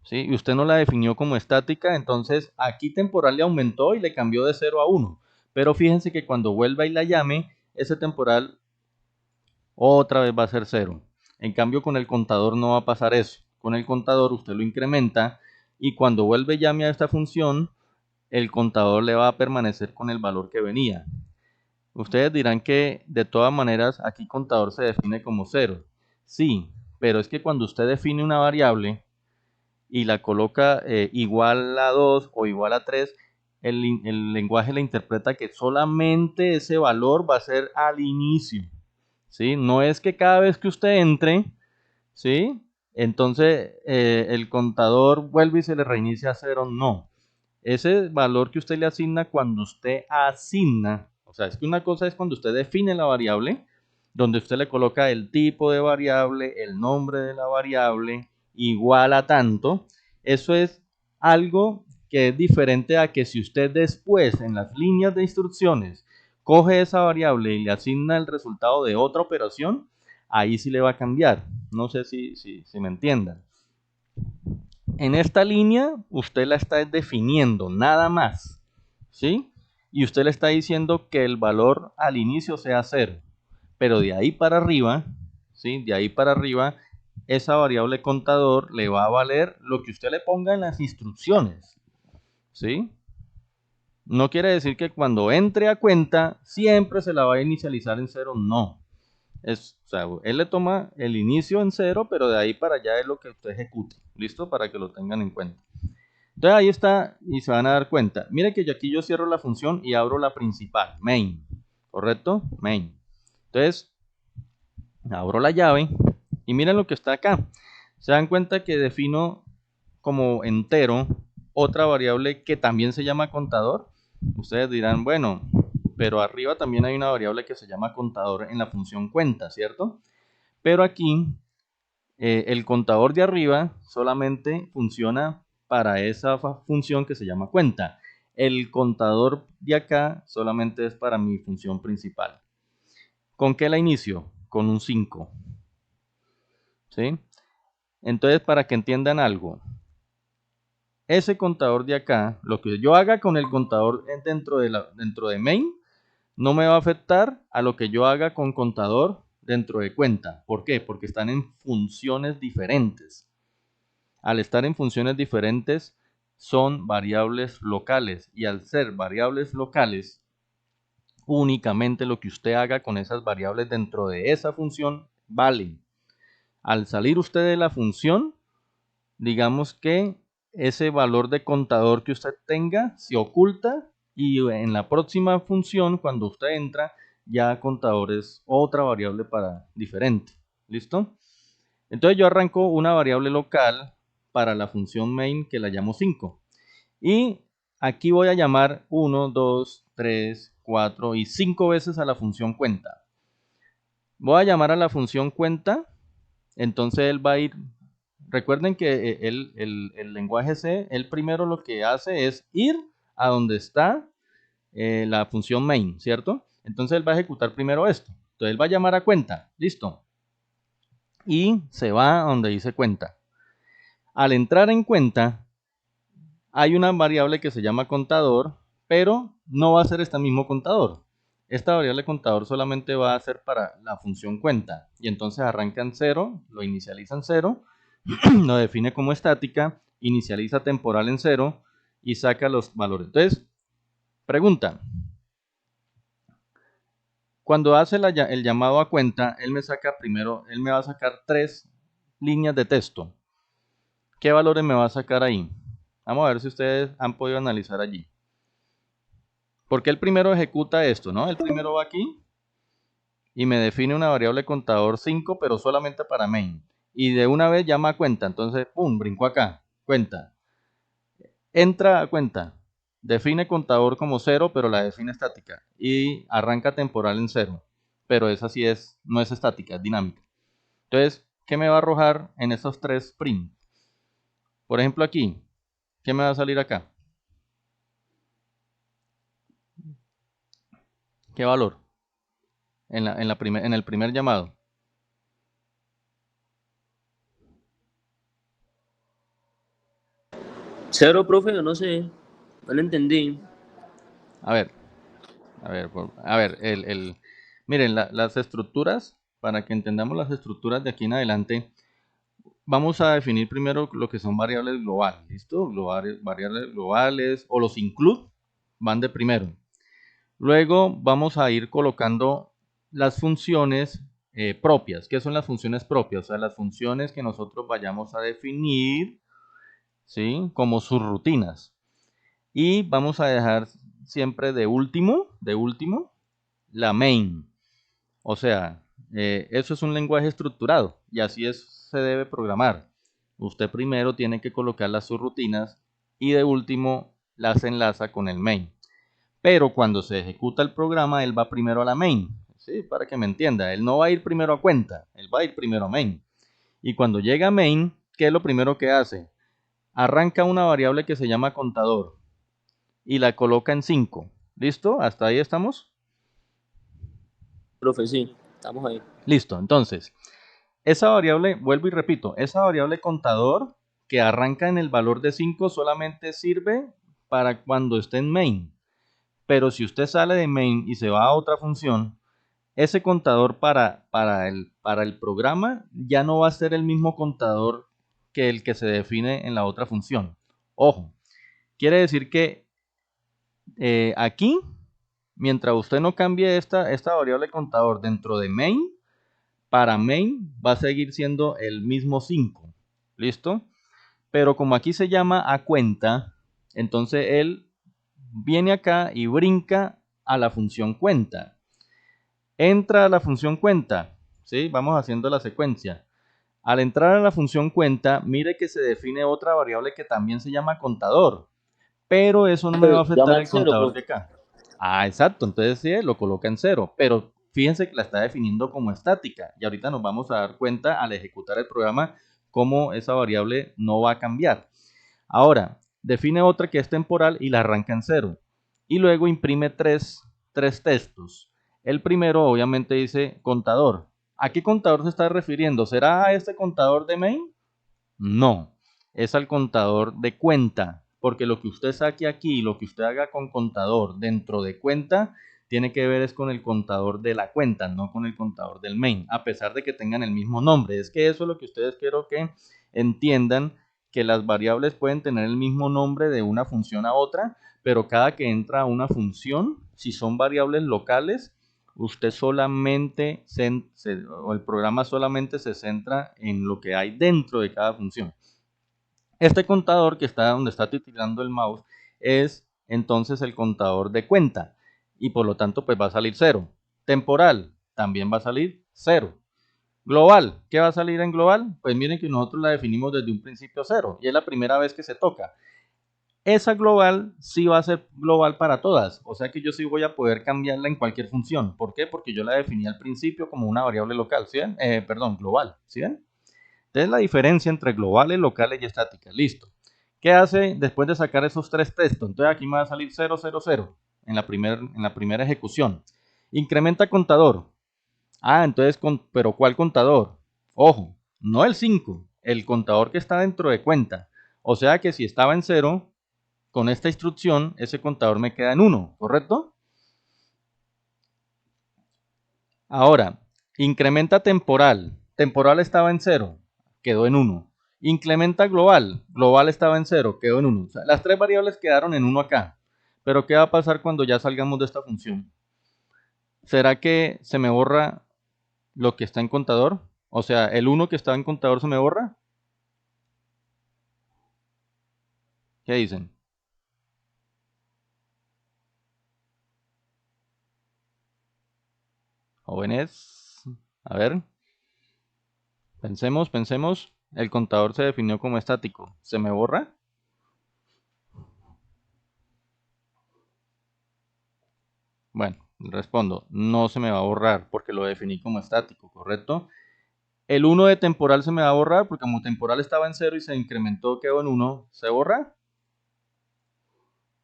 ¿Sí? Y usted no la definió como estática, entonces aquí temporal le aumentó y le cambió de 0 a 1. Pero fíjense que cuando vuelva y la llame, ese temporal otra vez va a ser 0. En cambio con el contador no va a pasar eso. Con el contador usted lo incrementa y cuando vuelve y llame a esta función, el contador le va a permanecer con el valor que venía. Ustedes dirán que de todas maneras aquí contador se define como 0. Sí, pero es que cuando usted define una variable y la coloca igual a 2 o igual a 3, el lenguaje le interpreta que solamente ese valor va a ser al inicio. ¿Sí? No es que cada vez que usted entre, ¿sí? Entonces el contador vuelve y se le reinicia a 0, no. Ese valor que usted le asigna cuando usted asigna, o sea, es que una cosa es cuando usted define la variable, donde usted le coloca el tipo de variable, el nombre de la variable, igual a tanto. Eso es algo que es diferente a que si usted después en las líneas de instrucciones coge esa variable y le asigna el resultado de otra operación, ahí sí le va a cambiar. No sé si me entiendan. En esta línea usted la está definiendo, nada más, ¿sí? Y usted le está diciendo que el valor al inicio sea 0, pero de ahí para arriba, ¿sí? De ahí para arriba, esa variable contador le va a valer lo que usted le ponga en las instrucciones, ¿sí? No quiere decir que cuando entre a cuenta siempre se la va a inicializar en 0, no. O sea, él le toma el inicio en 0, pero de ahí para allá es lo que usted ejecute. ¿Listo? Para que lo tengan en cuenta. Entonces ahí está y se van a dar cuenta. Mire que aquí yo cierro la función y abro la principal, main. ¿Correcto? Main. Entonces, abro la llave y miren lo que está acá. Se dan cuenta que defino como entero otra variable que también se llama contador. Ustedes dirán, bueno, pero arriba también hay una variable que se llama contador en la función cuenta, ¿cierto? Pero aquí el contador de arriba solamente funciona para esa función que se llama cuenta. El contador de acá solamente es para mi función principal. ¿Con qué la inicio? Con un 5. ¿Sí? Entonces, para que entiendan algo, ese contador de acá, lo que yo haga con el contador dentro de main, no me va a afectar a lo que yo haga con contador dentro de cuenta. ¿Por qué? Porque están en funciones diferentes. Al estar en funciones diferentes, son variables locales. Y al ser variables locales, únicamente lo que usted haga con esas variables dentro de esa función vale. Al salir usted de la función, digamos que ese valor de contador que usted tenga se oculta y en la próxima función, cuando usted entra, ya contador es otra variable para diferente. ¿Listo? Entonces yo arranco una variable local para la función main que la llamo 5. Y aquí voy a llamar 1, 2, 3, 4 y 5 veces a la función cuenta. Voy a llamar a la función cuenta, entonces él va a ir. Recuerden que el lenguaje C, él primero lo que hace es ir a donde está la función main, ¿cierto? Entonces él va a ejecutar primero esto. Entonces él va a llamar a cuenta, listo. Y se va a donde dice cuenta. Al entrar en cuenta, hay una variable que se llama contador, pero no va a ser este mismo contador. Esta variable contador solamente va a ser para la función cuenta. Y entonces arranca en 0, lo inicializa en 0, lo define como estática, inicializa temporal en 0 y saca los valores. Entonces, pregunta. Cuando hace el llamado a cuenta, él me va a sacar 3 líneas de texto. ¿Qué valores me va a sacar ahí? Vamos a ver si ustedes han podido analizar allí. Porque él primero ejecuta esto, ¿no? El primero va aquí y me define una variable contador 5, pero solamente para main. Y de una vez llama a cuenta, entonces, pum, brincó acá, cuenta. Entra a cuenta, define contador como 0, pero la define estática. Y arranca temporal en 0, pero esa sí no es estática, es dinámica. Entonces, ¿qué me va a arrojar en esos 3 print? Por ejemplo aquí, ¿qué me va a salir acá? ¿Qué valor? En el primer llamado. 0, profe, no sé. No lo entendí. A ver, miren, las estructuras, para que entendamos las estructuras de aquí en adelante, vamos a definir primero lo que son variables globales, ¿listo? Variables globales o los include van de primero. Luego vamos a ir colocando las funciones propias. ¿Qué son las funciones propias? O sea, las funciones que nosotros vayamos a definir, ¿sí? Como sus rutinas. Y vamos a dejar siempre de último, la main. O sea, eso es un lenguaje estructurado y así se debe programar. Usted primero tiene que colocar las subrutinas y de último las enlaza con el main. Pero cuando se ejecuta el programa, él va primero a la main. ¿Sí? Para que me entienda, él no va a ir primero a cuenta, él va a ir primero a main. Y cuando llega a main, ¿qué es lo primero que hace? Arranca una variable que se llama contador y la coloca en 5. ¿Listo? ¿Hasta ahí estamos? Profe, sí, estamos ahí. Listo, entonces, esa variable, vuelvo y repito, esa variable contador que arranca en el valor de 5 solamente sirve para cuando esté en main. Pero si usted sale de main y se va a otra función, ese contador para el programa ya no va a ser el mismo contador que el que se define en la otra función. Ojo, quiere decir que aquí, mientras usted no cambie esta variable contador dentro de main, para main va a seguir siendo el mismo 5. ¿Listo? Pero como aquí se llama a cuenta, entonces él viene acá y brinca a la función cuenta. Entra a la función cuenta. ¿Sí? Vamos haciendo la secuencia. Al entrar a la función cuenta, mire que se define otra variable que también se llama contador. Pero eso no me va a afectar Llama el al 0, contador de profe. acá. Ah, exacto. Entonces sí, lo coloca en 0. Pero fíjense que la está definiendo como estática. Y ahorita nos vamos a dar cuenta al ejecutar el programa cómo esa variable no va a cambiar. Ahora, define otra que es temporal y la arranca en 0. Y luego imprime tres textos. El primero obviamente dice contador. ¿A qué contador se está refiriendo? ¿Será a este contador de main? No, es al contador de cuenta, porque lo que usted saque aquí, lo que usted haga con contador dentro de cuenta, tiene que ver es con el contador de la cuenta, no con el contador del main, a pesar de que tengan el mismo nombre. Es que eso es lo que ustedes quiero que entiendan, que las variables pueden tener el mismo nombre de una función a otra, pero cada que entra a una función, si son variables locales, usted solamente o el programa solamente se centra en lo que hay dentro de cada función. Este contador que está donde está titilando el mouse es entonces el contador de cuenta y por lo tanto pues va a salir 0. Temporal también va a salir 0. Global, ¿qué va a salir en global? Pues miren que nosotros la definimos desde un principio 0 y es la primera vez que se toca. Esa global sí va a ser global para todas, o sea que yo sí voy a poder cambiarla en cualquier función. ¿Por qué? Porque yo la definí al principio como una variable local, ¿sí ven? Perdón, global, ¿sí ven? Entonces la diferencia entre globales, locales y estáticas, listo. ¿Qué hace después de sacar esos tres textos? Entonces aquí me va a salir 0, 0, 0 en la primera ejecución. Incrementa contador. Ah, entonces, pero ¿cuál contador? Ojo, no el 5, el contador que está dentro de cuenta. O sea que si estaba en 0, con esta instrucción, ese contador me queda en 1, ¿correcto? Ahora, incrementa temporal. Temporal estaba en 0, quedó en 1. Incrementa global. Global estaba en 0, quedó en 1. O sea, las tres variables quedaron en 1 acá. Pero ¿qué va a pasar cuando ya salgamos de esta función? ¿Será que se me borra lo que está en contador? O sea, el 1 que estaba en contador se me borra. ¿Qué dicen? Jóvenes, a ver, pensemos. El contador se definió como estático. ¿Se me borra? Bueno, respondo, no se me va a borrar porque lo definí como estático, ¿correcto? El 1 de temporal se me va a borrar porque como temporal estaba en 0 y se incrementó, quedó en 1. ¿Se borra?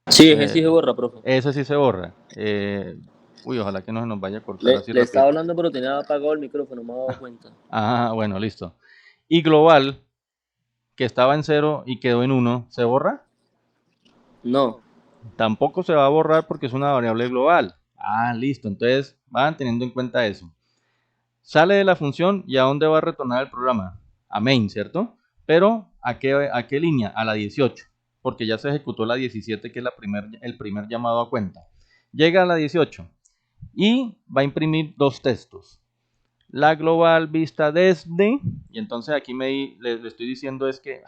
Sí, ese sí se borra, profe. Ese sí se borra. Ojalá que no se nos vaya a cortar así Le estaba rápido. hablando, pero tenía apagado el micrófono, no me he dado cuenta. Ah, bueno, listo. Y global, que estaba en 0 y quedó en 1, ¿se borra? No. Tampoco se va a borrar porque es una variable global. Ah, listo. Entonces van teniendo en cuenta eso. Sale de la función y a dónde va a retornar el programa. A main, ¿cierto? Pero ¿a qué línea? A la 18, porque ya se ejecutó la 17, que es el primer llamado a cuenta. Llega a la 18 y va a imprimir dos textos. La global vista desde, y entonces aquí le estoy diciendo es que,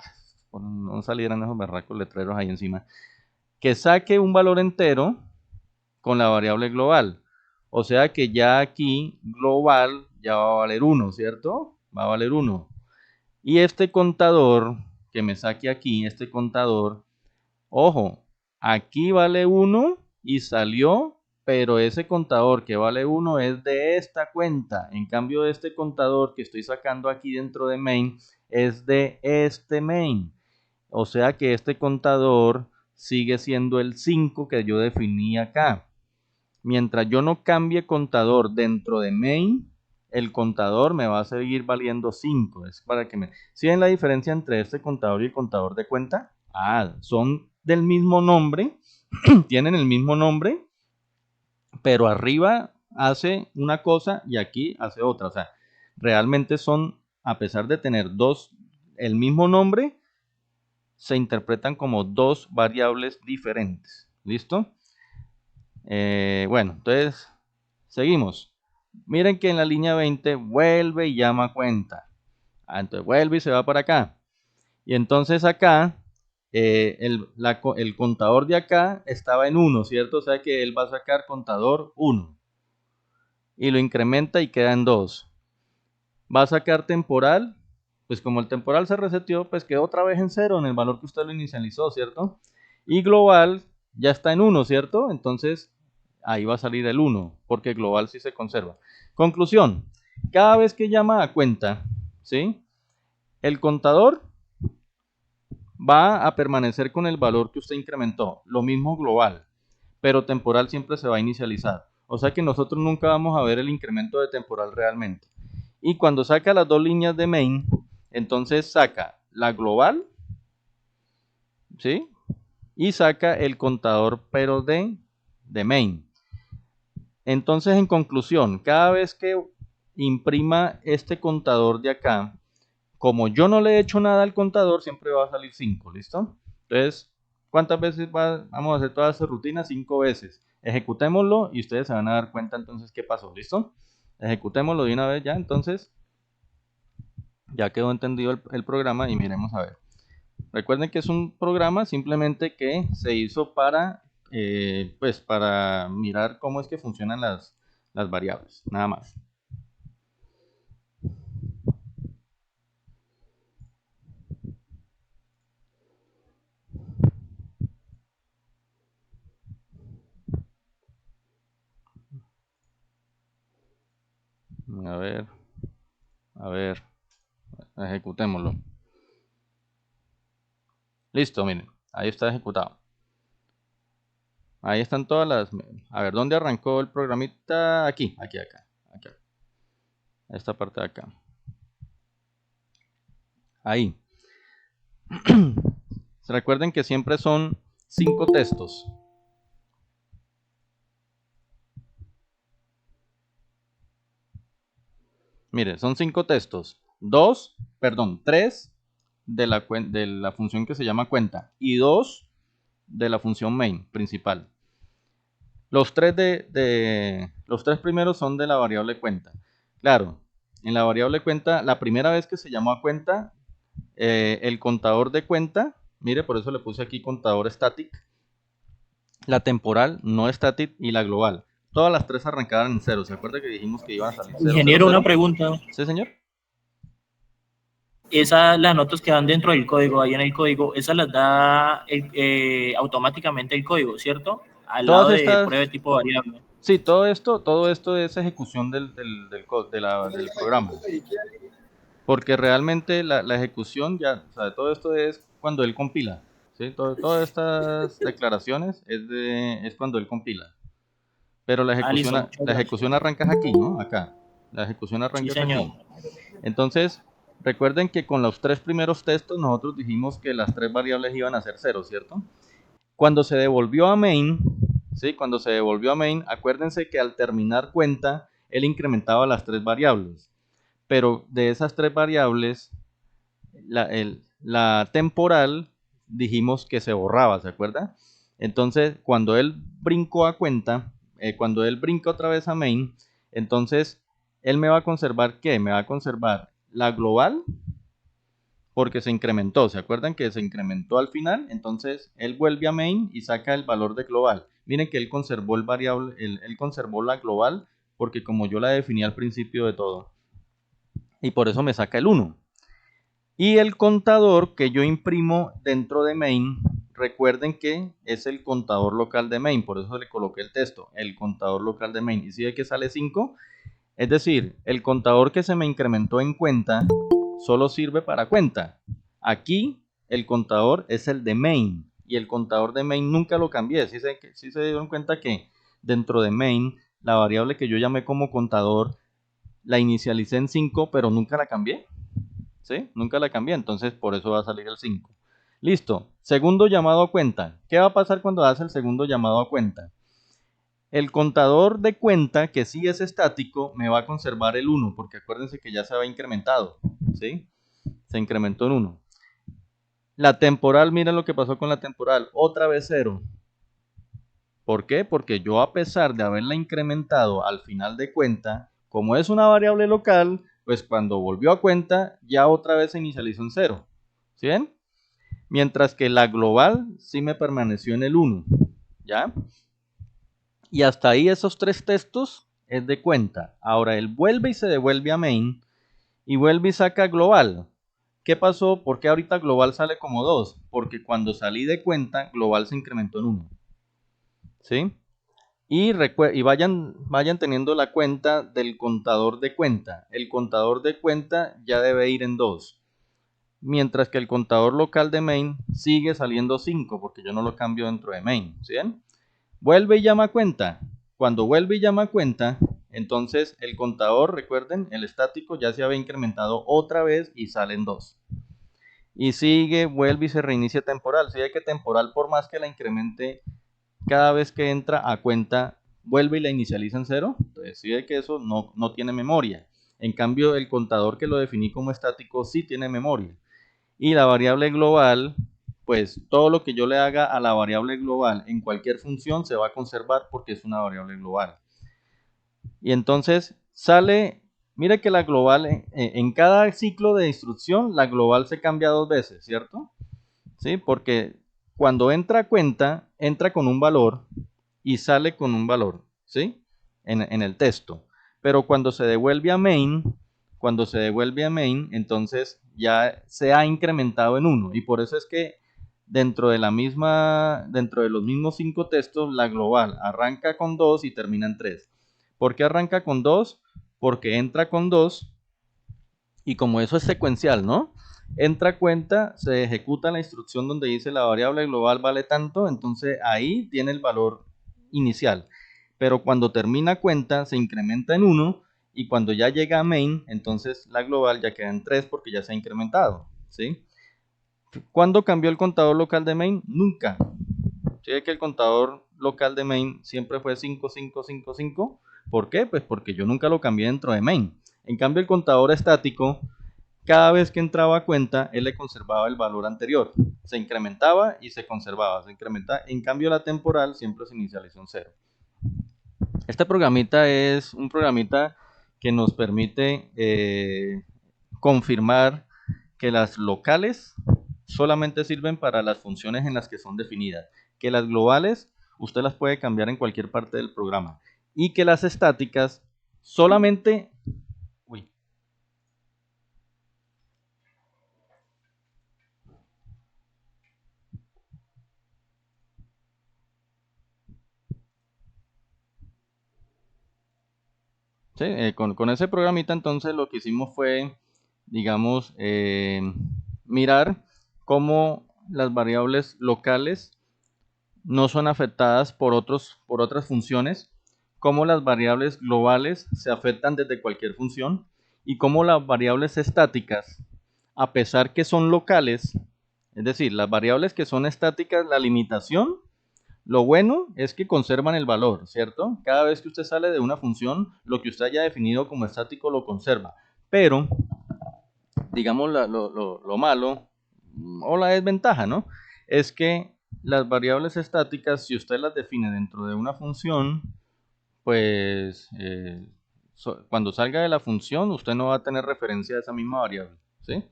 no salieran esos barracos letreros ahí encima, que saque un valor entero con la variable global. O sea que ya aquí global ya va a valer 1, ¿cierto? Va a valer 1. Y este contador que me saque aquí, este contador, ojo, aquí vale 1 y salió, pero ese contador que vale 1 es de esta cuenta. En cambio, este contador que estoy sacando aquí dentro de main es de este main. O sea que este contador sigue siendo el 5 que yo definí acá. Mientras yo no cambie contador dentro de main, el contador me va a seguir valiendo 5. Es para que ¿Sí ven la diferencia entre este contador y el contador de cuenta? Ah, son del mismo nombre, tienen el mismo nombre, pero arriba hace una cosa y aquí hace otra. O sea, realmente son, a pesar de tener el mismo nombre, se interpretan como dos variables diferentes. ¿Listo? Bueno, entonces seguimos. Miren que en la línea 20 vuelve y llama cuenta. Entonces vuelve y se va para acá. Y entonces acá, el contador de acá estaba en 1, ¿cierto? O sea que él va a sacar contador 1. Y lo incrementa y queda en 2. Va a sacar temporal. Pues como el temporal se reseteó, pues quedó otra vez en 0 en el valor que usted lo inicializó, ¿cierto? Y global ya está en 1, ¿cierto? Entonces ahí va a salir el 1, porque global sí se conserva. Conclusión, cada vez que llama a cuenta, ¿sí? El contador va a permanecer con el valor que usted incrementó, lo mismo global, pero temporal siempre se va a inicializar. O sea que nosotros nunca vamos a ver el incremento de temporal realmente. Y cuando saca las dos líneas de main, entonces saca la global, ¿sí? Y saca el contador, pero de main. Entonces, en conclusión, cada vez que imprima este contador de acá, como yo no le he hecho nada al contador, siempre va a salir 5, ¿listo? Entonces, ¿cuántas veces vamos a hacer toda esta rutina? 5 veces. Ejecutémoslo y ustedes se van a dar cuenta entonces qué pasó, ¿listo? Ejecutémoslo de una vez ya, entonces ya quedó entendido el programa y miremos a ver. Recuerden que es un programa simplemente que se hizo para, pues para mirar cómo es que funcionan las variables, nada más. A ver, ejecutémoslo. Listo, miren, ahí está ejecutado. Ahí están todas las... A ver, ¿dónde arrancó el programita? Aquí, acá. Esta parte de acá. Ahí. Recuerden que siempre son 5 textos. Mire, son 5 textos. 3 de la función que se llama cuenta y 2 de la función main principal. Los tres primeros son de la variable cuenta. Claro, en la variable cuenta, la primera vez que se llamó a cuenta, el contador de cuenta, mire, por eso le puse aquí contador static, la temporal, no static y la global. Todas las tres arrancaban en 0. ¿Se acuerda que dijimos que iban a salir 0, Ingeniero, 0, 0? una pregunta. Sí, señor. Las notas que van dentro del código, ahí en el código, esas las da automáticamente el código, ¿cierto? Al Todas lado de estas, prueba de tipo variable. sí, todo esto es ejecución del programa. Porque realmente la ejecución ya, o sea, todo esto es cuando él compila. ¿Sí? Todas estas declaraciones es cuando él compila. Pero la Listo, muchas gracias. ejecución arranca aquí, ¿no? Acá. La ejecución Sí, arranca señor. aquí. Entonces, recuerden que con los 3 primeros textos nosotros dijimos que las 3 variables iban a ser 0, ¿cierto? Cuando se devolvió a main, ¿sí? Cuando se devolvió a main, acuérdense que al terminar cuenta, él incrementaba las 3 variables. Pero de esas 3 variables, la temporal dijimos que se borraba, ¿se acuerda? Entonces, cuando él brincó a cuenta, cuando él brinca otra vez a main, entonces él me va a conservar ¿qué? Me va a conservar la global porque se incrementó. ¿Se acuerdan que se incrementó al final? Entonces él vuelve a main y saca el valor de global. Miren que él conservó el variable, él conservó la global porque como yo la definí al principio de todo. Y por eso me saca el 1. Y el contador que yo imprimo dentro de main, recuerden que es el contador local de main, por eso le coloqué el texto, el contador local de main. Y si ve que sale 5, es decir, el contador que se me incrementó en cuenta solo sirve para cuenta. Aquí el contador es el de main y el contador de main nunca lo cambié. Si se dieron cuenta que dentro de main la variable que yo llamé como contador la inicialicé en 5, pero nunca la cambié. ¿Sí? Nunca la cambié, entonces por eso va a salir el 5. Listo. Segundo llamado a cuenta. ¿Qué va a pasar cuando hace el segundo llamado a cuenta? El contador de cuenta, que sí es estático, me va a conservar el 1, porque acuérdense que ya se había incrementado, ¿sí? Se incrementó en 1. La temporal, miren lo que pasó con la temporal, otra vez 0. ¿Por qué? Porque yo a pesar de haberla incrementado al final de cuenta, como es una variable local, pues cuando volvió a cuenta ya otra vez se inicializó en 0. ¿Sí ven? Mientras que la global sí me permaneció en el 1. ¿Ya? Y hasta ahí esos 3 textos es de cuenta. Ahora él vuelve y se devuelve a main y vuelve y saca global. ¿Qué pasó? ¿Por qué ahorita global sale como 2? Porque cuando salí de cuenta, global se incrementó en 1. ¿Sí? Y vayan teniendo la cuenta del contador de cuenta. El contador de cuenta ya debe ir en 2. Mientras que el contador local de main sigue saliendo 5 porque yo no lo cambio dentro de main. ¿Sí ven? Vuelve y llama cuenta. Cuando vuelve y llama cuenta, entonces el contador, recuerden, el estático ya se había incrementado otra vez y salen 2. Y sigue, vuelve y se reinicia temporal. Si hay que temporal, por más que la incremente, cada vez que entra a cuenta, vuelve y la inicializa en 0. Entonces, si ve que eso no tiene memoria. En cambio, el contador que lo definí como estático sí tiene memoria. Y la variable global, pues todo lo que yo le haga a la variable global en cualquier función se va a conservar porque es una variable global. Y entonces sale, mire que la global, en cada ciclo de instrucción, la global se cambia 2 veces, ¿cierto? ¿sí? Porque cuando entra a cuenta, entra con un valor y sale con un valor, ¿sí? En el texto. Pero cuando se devuelve a main, entonces ya se ha incrementado en 1. Y por eso es que dentro de los mismos 5 textos, la global arranca con 2 y termina en 3. ¿Por qué arranca con 2? Porque entra con 2 y como eso es secuencial, ¿no? Entra a cuenta, se ejecuta la instrucción donde dice la variable global vale tanto, entonces ahí tiene el valor inicial. Pero cuando termina cuenta se incrementa en 1 y cuando ya llega a main, entonces la global ya queda en 3 porque ya se ha incrementado, ¿sí? ¿Cuándo cambió el contador local de main? Nunca. ¿Sí? Que el contador local de main siempre fue 5555. ¿Por qué? Pues porque yo nunca lo cambié dentro de main. En cambio, el contador estático, cada vez que entraba a cuenta, él le conservaba el valor anterior. Se incrementaba y se conservaba. Se incrementaba. En cambio, la temporal siempre se inicializó en 0. Este programita es un programita que nos permite confirmar que las locales solamente sirven para las funciones en las que son definidas, que las globales usted las puede cambiar en cualquier parte del programa y que las estáticas solamente... Uy. Sí, con ese programita entonces lo que hicimos fue, digamos, mirar cómo las variables locales no son afectadas por otras funciones, cómo las variables globales se afectan desde cualquier función y cómo las variables estáticas, a pesar que son locales, es decir, las variables que son estáticas, la limitación, lo bueno es que conservan el valor, ¿cierto? Cada vez que usted sale de una función, lo que usted haya definido como estático lo conserva. Pero, digamos, lo malo o la desventaja, ¿no? Es que las variables estáticas, si usted las define dentro de una función, pues cuando salga de la función, usted no va a tener referencia a esa misma variable, ¿sí?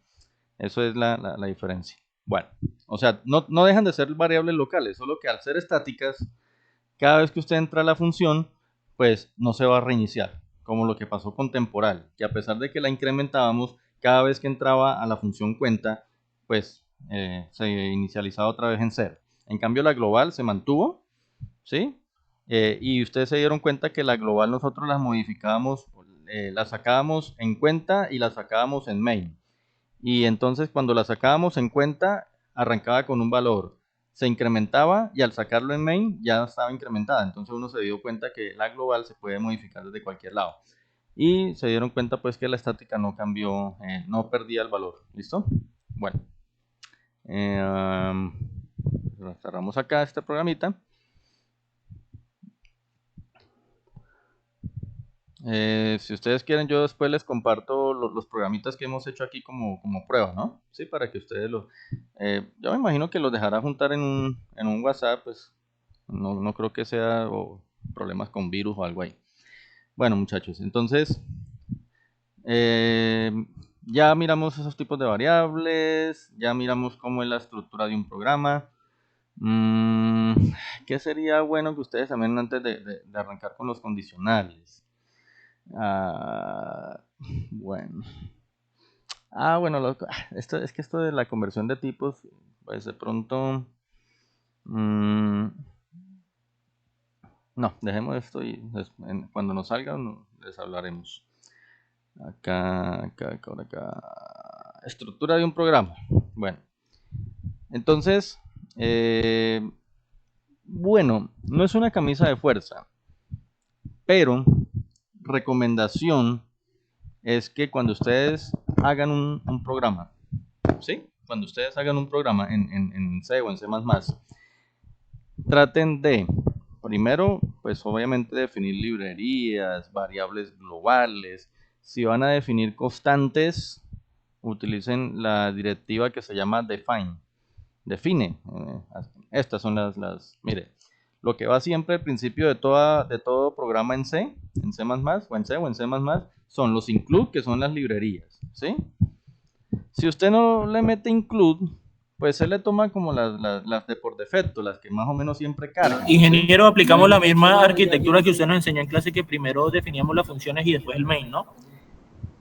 Eso es la diferencia. Bueno, o sea, no dejan de ser variables locales, solo que al ser estáticas, cada vez que usted entra a la función, pues no se va a reiniciar, como lo que pasó con temporal, que a pesar de que la incrementábamos, cada vez que entraba a la función cuenta, pues se inicializaba otra vez en 0. En cambio, la global se mantuvo, ¿sí? Y ustedes se dieron cuenta que la global nosotros las modificábamos, la sacábamos en cuenta y la sacábamos en main. Y entonces cuando la sacábamos en cuenta, arrancaba con un valor, se incrementaba y al sacarlo en main ya estaba incrementada. Entonces uno se dio cuenta que la global se puede modificar desde cualquier lado. Y se dieron cuenta pues que la estática no cambió, no perdía el valor. ¿Listo? Bueno. Cerramos acá este programita. Si ustedes quieren, yo después les comparto los programitas que hemos hecho aquí como prueba, ¿no? Sí, para que ustedes los... yo me imagino que los dejará juntar en un WhatsApp, pues no creo que sea problemas con virus o algo ahí. Bueno, muchachos, entonces ya miramos esos tipos de variables, ya miramos cómo es la estructura de un programa. ¿Qué sería bueno que ustedes también antes de arrancar con los condicionales? Bueno. Bueno, esto de la conversión de tipos, pues de pronto... no, dejemos esto y cuando nos salga les hablaremos. Acá. Estructura de un programa. Bueno, entonces, bueno, no es una camisa de fuerza, pero recomendación es que cuando ustedes hagan un programa, ¿sí? Cuando ustedes hagan un programa en C o en C++, traten de, primero, pues obviamente definir librerías, variables globales. Si van a definir constantes, utilicen la directiva que se llama define. Define. Estas son mire, lo que va siempre al principio de todo programa en C o en C o en C++, son los include, que son las librerías, ¿sí? Si usted no le mete include, pues se le toma como las de por defecto, las que más o menos siempre cargan. Ingeniero, aplicamos la misma arquitectura que usted nos enseñó en clase, que primero definíamos las funciones y después el main, ¿no?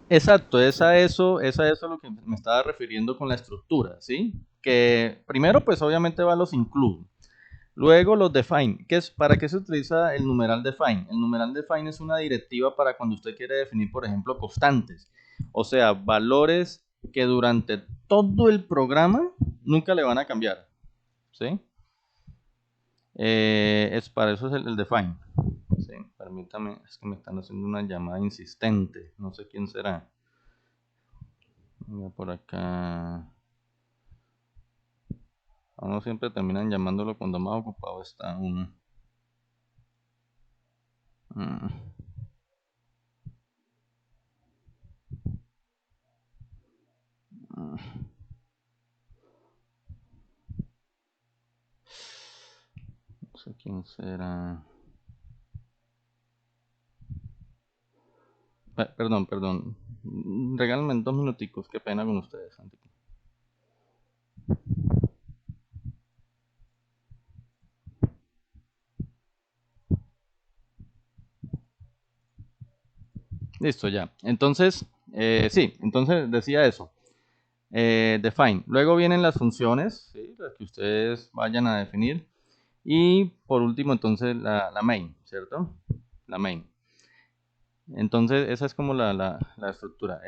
Exacto, es a eso lo que me estaba refiriendo con la estructura, ¿sí? Que primero, pues obviamente va los include. Luego los define. ¿Para qué se utiliza el numeral define? El numeral define es una directiva para cuando usted quiere definir, por ejemplo, constantes. O sea, valores que durante todo el programa nunca le van a cambiar. ¿Sí? Para eso es el define. Sí, permítame, es que me están haciendo una llamada insistente. No sé quién será. Mira por acá. A uno siempre terminan llamándolo cuando más ocupado está uno. No sé quién será. Perdón. Regálenme 2 minuticos. Qué pena con ustedes. Listo, ya. Entonces, sí, entonces decía eso. Define. Luego vienen las funciones, ¿sí? Las que ustedes vayan a definir. Y por último, entonces, la main, ¿cierto? La main. Entonces, esa es como la estructura.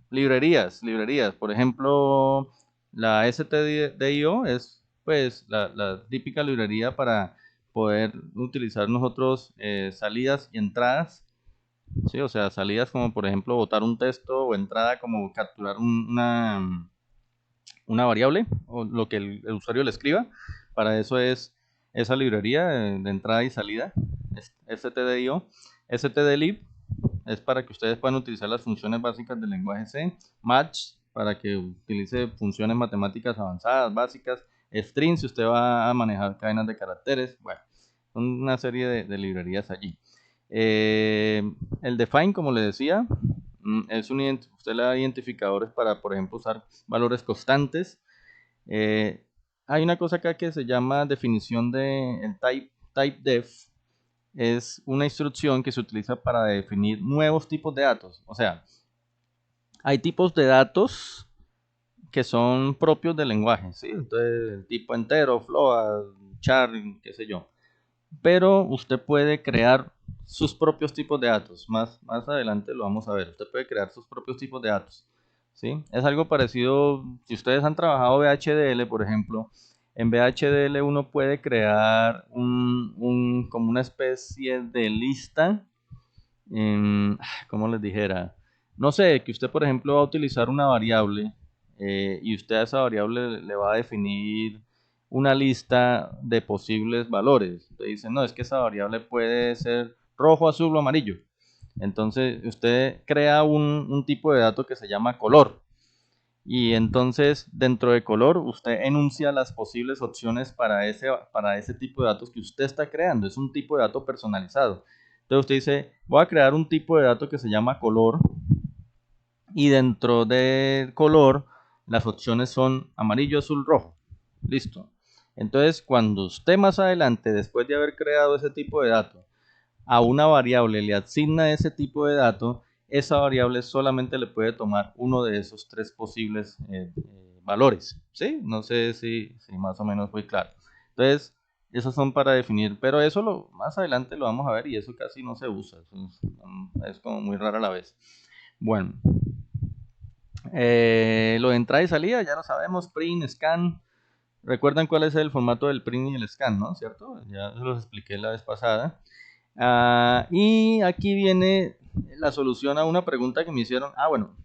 Librerías. Por ejemplo, la stdio es pues la típica librería para poder utilizar nosotros salidas y entradas. Sí, o sea, salidas como por ejemplo botar un texto, o entrada como capturar una variable o lo que el usuario le escriba. Para eso es esa librería de entrada y salida, stdio. stdlib es para que ustedes puedan utilizar las funciones básicas del lenguaje C. Match para que utilice funciones matemáticas avanzadas, básicas. String si usted va a manejar cadenas de caracteres. Bueno, son una serie de librerías allí. El define, como le decía, usted le da identificadores para, por ejemplo, usar valores constantes. Hay una cosa acá que se llama definición de el typedef. Es una instrucción que se utiliza para definir nuevos tipos de datos. O sea, hay tipos de datos que son propios del lenguaje, ¿sí? Entonces, el tipo entero, float, char, qué sé yo. Pero usted puede crear sus propios tipos de datos. Más adelante lo vamos a ver. Usted puede crear sus propios tipos de datos, ¿sí? Es algo parecido, si ustedes han trabajado VHDL, por ejemplo, en VHDL uno puede crear como una especie de lista, ¿cómo les dijera? No sé, que usted, por ejemplo, va a utilizar una variable y usted a esa variable le va a definir una lista de posibles valores. Usted dice, no, es que esa variable puede ser rojo, azul o amarillo. Entonces, usted crea un tipo de dato que se llama color. Y entonces, dentro de color, usted enuncia las posibles opciones para ese tipo de datos que usted está creando. Es un tipo de dato personalizado. Entonces, usted dice, voy a crear un tipo de dato que se llama color. Y dentro de color, las opciones son amarillo, azul, rojo. Listo. Entonces, cuando usted más adelante, después de haber creado ese tipo de dato, a una variable le asigna ese tipo de dato, esa variable solamente le puede tomar uno de esos 3 posibles valores. ¿Sí? No sé si más o menos fue claro. Entonces, esos son para definir, pero eso más adelante lo vamos a ver y eso casi no se usa. Es como muy rara a la vez. Bueno, lo de entrada y salida ya lo sabemos, print, scan. ¿Recuerdan cuál es el formato del print y el scan, no? ¿Cierto? Ya se los expliqué la vez pasada. Y aquí viene la solución a una pregunta que me hicieron. Bueno,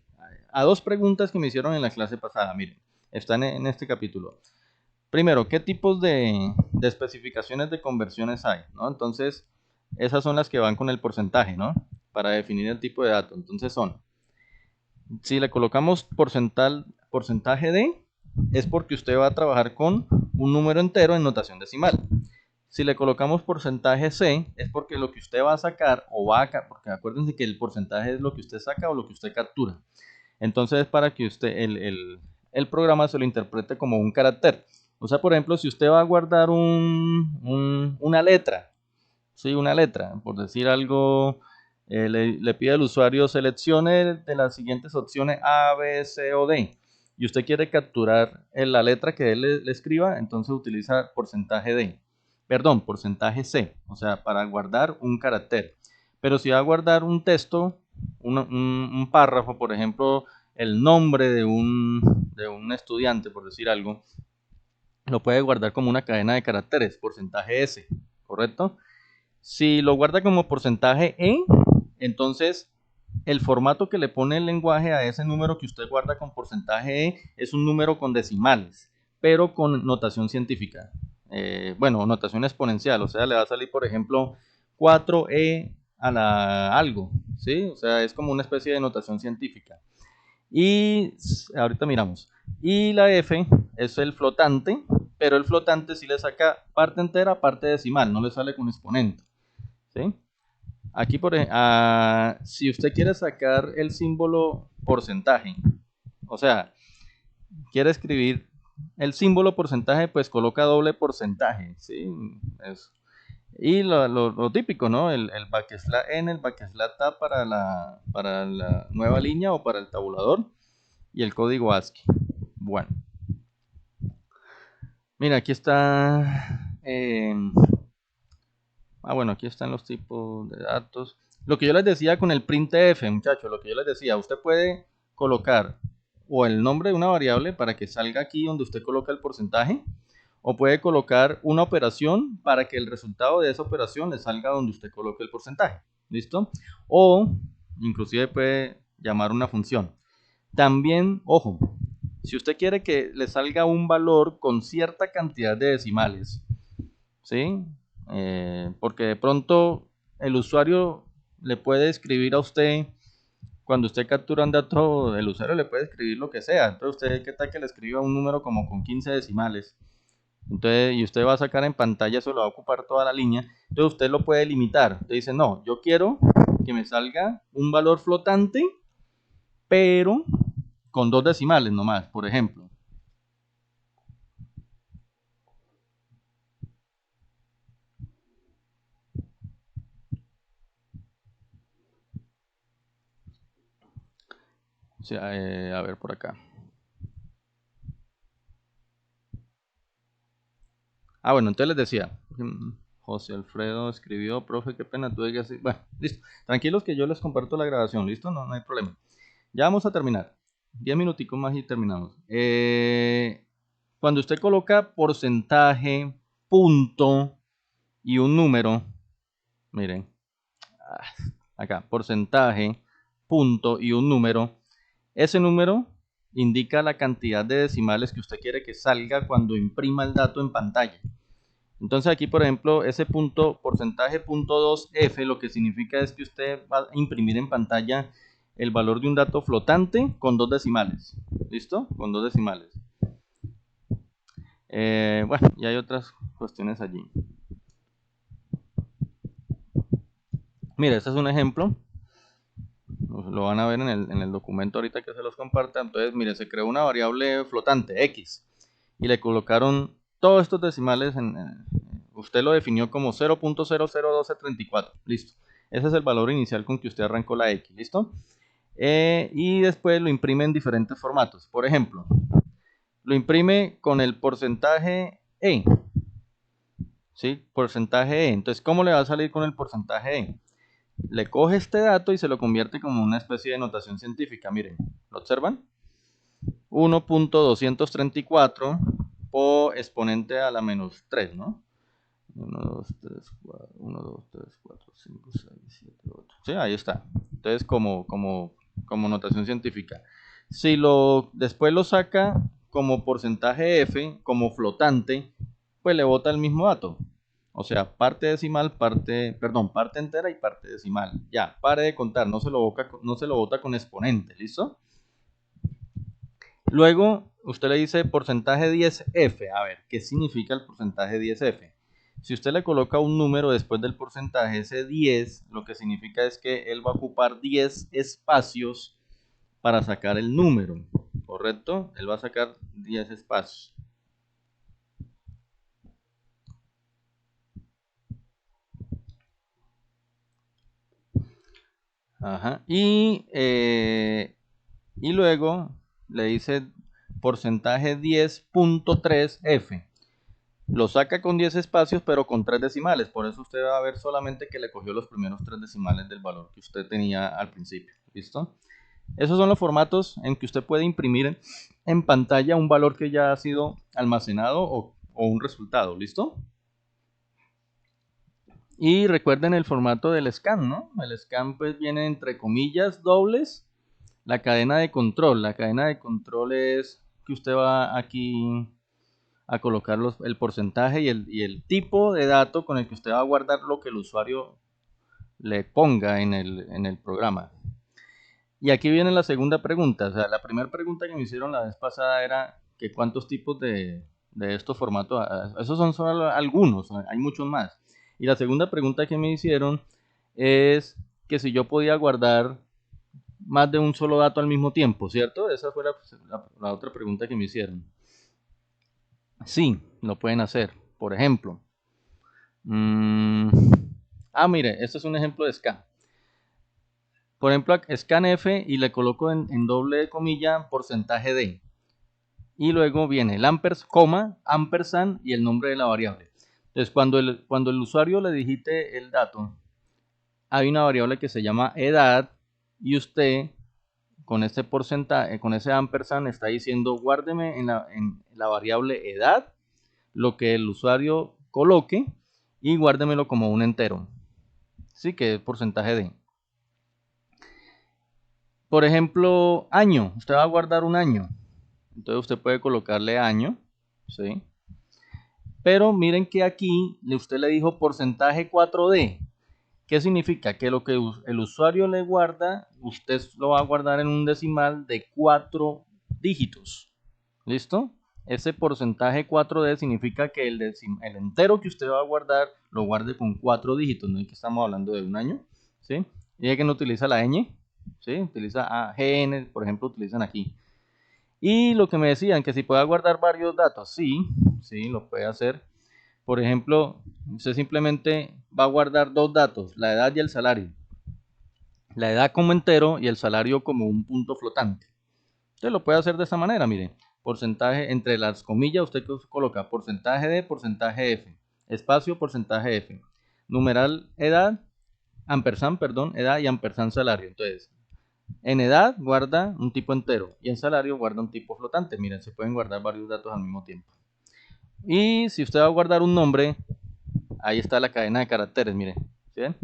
a 2 preguntas que me hicieron en la clase pasada. Miren, están en este capítulo. Primero, ¿qué tipos de especificaciones de conversiones hay? ¿No? Entonces, esas son las que van con el porcentaje, ¿no? Para definir el tipo de dato. Entonces si le colocamos porcentaje de, es porque usted va a trabajar con un número entero en notación decimal. Si le colocamos porcentaje C, es porque lo que usted va a sacar porque acuérdense que el porcentaje es lo que usted saca o lo que usted captura. Entonces, para que usted, el programa se lo interprete como un carácter. O sea, por ejemplo, si usted va a guardar una letra, ¿sí? Una letra, por decir algo, le pide al usuario seleccione de las siguientes opciones A, B, C o D, y usted quiere capturar la letra que él le escriba, entonces utiliza porcentaje D, perdón, porcentaje C, o sea, para guardar un carácter. Pero si va a guardar un texto, un párrafo, por ejemplo, el nombre de un estudiante, por decir algo, lo puede guardar como una cadena de caracteres, porcentaje S, ¿correcto? Si lo guarda como porcentaje E, entonces el formato que le pone el lenguaje a ese número que usted guarda con porcentaje E es un número con decimales, pero con notación científica. Bueno, notación exponencial, o sea, le va a salir, por ejemplo, 4E a la algo, ¿sí? O sea, es como una especie de notación científica. Y ahorita miramos. Y la F es el flotante, pero el flotante sí le saca parte entera, parte decimal, no le sale con exponente. ¿Sí? Aquí, si usted quiere sacar el símbolo porcentaje, o sea, quiere escribir el símbolo porcentaje, pues coloca doble porcentaje, ¿sí? Y lo típico, ¿no? El backslash n, el backslash a para la nueva línea o para el tabulador, y el código ASCII. Bueno. Mira, aquí está... bueno, aquí están los tipos de datos. Lo que yo les decía con el printf, muchachos, lo que yo les decía, usted puede colocar o el nombre de una variable para que salga aquí donde usted coloca el porcentaje, o puede colocar una operación para que el resultado de esa operación le salga donde usted coloque el porcentaje. ¿Listo? O inclusive puede llamar una función. También, ojo, si usted quiere que le salga un valor con cierta cantidad de decimales, ¿sí? Porque de pronto el usuario le puede escribir a usted, cuando usted captura un dato, el usuario le puede escribir lo que sea. Entonces usted, ¿qué tal que le escriba un número como con 15 decimales? Entonces, y usted va a sacar en pantalla, eso lo va a ocupar toda la línea. Entonces usted lo puede limitar. Usted dice, no, yo quiero que me salga un valor flotante, pero con 2 decimales nomás, por ejemplo. O sea, a ver por acá. Bueno, entonces les decía, José Alfredo escribió, profe, qué pena, tuve que hacer... Bueno, listo. Tranquilos que yo les comparto la grabación, ¿listo? No hay problema. Ya vamos a terminar. 10 minuticos más y terminamos. Cuando usted coloca porcentaje, punto y un número, miren, acá, porcentaje, punto y un número, ese número indica la cantidad de decimales que usted quiere que salga cuando imprima el dato en pantalla. Entonces aquí, por ejemplo, ese punto, porcentaje punto 2f, lo que significa es que usted va a imprimir en pantalla el valor de un dato flotante con 2 decimales. ¿Listo? Con 2 decimales. Bueno, y hay otras cuestiones allí. Mira, este es un ejemplo. Lo van a ver en el documento ahorita que se los comparta. Entonces, mire, se creó una variable flotante, x, y le colocaron todos estos decimales usted lo definió como 0.001234. Listo. Ese es el valor inicial con que usted arrancó la X. ¿Listo? Y después lo imprime en diferentes formatos. Por ejemplo, lo imprime con el porcentaje E. ¿Sí? Porcentaje E. Entonces, ¿cómo le va a salir con el porcentaje E? Le coge este dato y se lo convierte como una especie de notación científica. Miren, ¿lo observan? 1.234 por exponente a la menos 3, ¿no? 1, 2, 3, 4, 1, 2, 3, 4, 5, 6, 7, 8. Sí, ahí está. Entonces, como notación científica. Si después lo saca como porcentaje F, como flotante, pues le bota el mismo dato. O sea, parte decimal, parte entera y parte decimal. Ya, pare de contar, no se lo bota con exponente, ¿listo? Luego, usted le dice porcentaje 10F. A ver, ¿qué significa el porcentaje 10F? Si usted le coloca un número después del porcentaje, ese 10, lo que significa es que él va a ocupar 10 espacios para sacar el número. ¿correcto? Él va a sacar 10 espacios. Ajá. Y luego le dice porcentaje 10.3F. Lo saca con 10 espacios, pero con 3 decimales. Por eso usted va a ver solamente que le cogió los primeros 3 decimales del valor que usted tenía al principio. ¿Listo? Esos son los formatos en que usted puede imprimir en pantalla un valor que ya ha sido almacenado o un resultado. ¿Listo? Y recuerden el formato del scan, ¿no? El scan pues viene entre comillas dobles. La cadena de control. La cadena de control es que usted va aquí a colocar el porcentaje y el tipo de dato con el que usted va a guardar lo que el usuario le ponga en el programa. Y aquí viene la segunda pregunta. O sea, la primera pregunta que me hicieron la vez pasada era que cuántos tipos de estos formatos. Esos son solo algunos, hay muchos más. Y la segunda pregunta que me hicieron es que si yo podía guardar más de un solo dato al mismo tiempo, ¿cierto? Esa fue la otra pregunta que me hicieron. Sí, lo pueden hacer. Por ejemplo, mire, este es un ejemplo de scan. Por ejemplo, scanf y le coloco en doble comilla porcentaje de. Y luego viene el coma, ampersand y el nombre de la variable. Entonces, cuando el usuario le digite el dato, hay una variable que se llama edad y usted con este porcentaje, con ese ampersand está diciendo guárdeme en la variable edad lo que el usuario coloque y guárdemelo como un entero. Sí, que es porcentaje de. Por ejemplo, año. Usted va a guardar un año. Entonces usted puede colocarle año. ¿Sí? Pero miren que aquí usted le dijo porcentaje 4D. ¿Qué significa? Que lo que el usuario le guarda, usted lo va a guardar en un decimal de 4 dígitos. ¿Listo? Ese porcentaje 4D significa que el entero que usted va a guardar lo guarde con 4 dígitos. No es que estamos hablando de un año. ¿Sí? Y que no utiliza la ñ. ¿Sí? Utiliza AGN, por ejemplo, utilizan aquí. Y lo que me decían, que si puede guardar varios datos. Sí, lo puede hacer. Por ejemplo, usted simplemente va a guardar dos datos, la edad y el salario. La edad como entero y el salario como un punto flotante. Usted lo puede hacer de esta manera, mire. Porcentaje entre las comillas, usted coloca porcentaje de, porcentaje F. Espacio, porcentaje F. Numeral edad, ampersand, perdón, edad y ampersand salario. Entonces, en edad guarda un tipo entero y en salario guarda un tipo flotante. Miren, se pueden guardar varios datos al mismo tiempo. Y si usted va a guardar un nombre, ahí está la cadena de caracteres, miren. ¿Sí ven?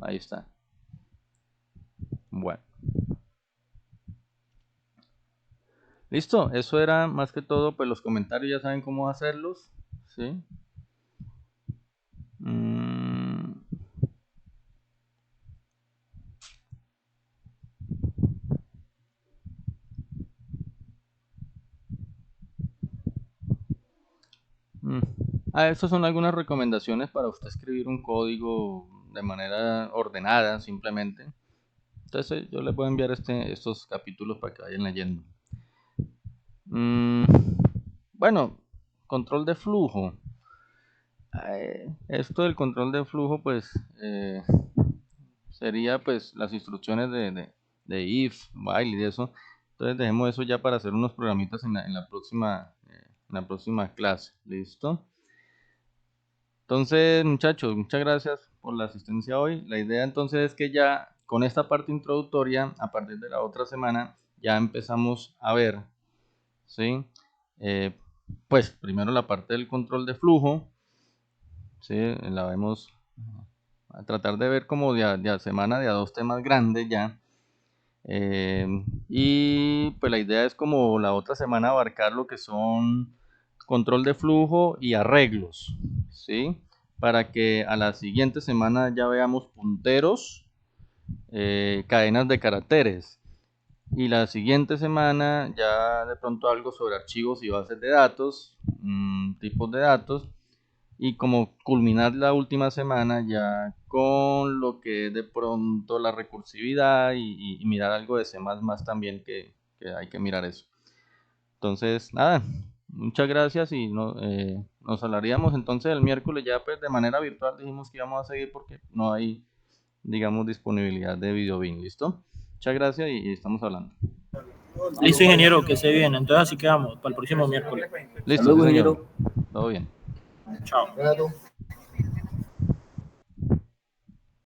Ahí está. Bueno. Listo, eso era más que todo, pues los comentarios ya saben cómo hacerlos. ¿Sí? Estas son algunas recomendaciones para usted escribir un código de manera ordenada, simplemente. Entonces yo les voy a enviar estos capítulos para que vayan leyendo. Bueno, control de flujo. Esto del control de flujo, pues, sería pues las instrucciones de if, while y de eso. Entonces dejemos eso ya para hacer unos programitas en la próxima clase. ¿Listo? Entonces, muchachos, muchas gracias por la asistencia hoy. La idea entonces es que ya con esta parte introductoria, a partir de la otra semana, ya empezamos a ver, ¿sí? Pues primero la parte del control de flujo, ¿sí? La vemos a tratar de ver como de a semana de a dos temas grandes ya. Y pues la idea es como la otra semana abarcar lo que son control de flujo y arreglos, ¿sí? Para que a la siguiente semana ya veamos punteros, cadenas de caracteres. Y la siguiente semana ya de pronto algo sobre archivos y bases de datos, tipos de datos. Y como culminar la última semana ya con lo que es de pronto la recursividad y mirar algo de C++ también que que hay que mirar eso. Entonces, nada, muchas gracias y nos hablaríamos entonces el miércoles ya pues de manera virtual. Dijimos que íbamos a seguir porque no hay, digamos, disponibilidad de Videobeam, ¿listo? Muchas gracias y estamos hablando. Listo, ingeniero, que se bien. Entonces así quedamos para el próximo miércoles. Listo, luego, sí, señor. ingeniero. Todo bien. Chao.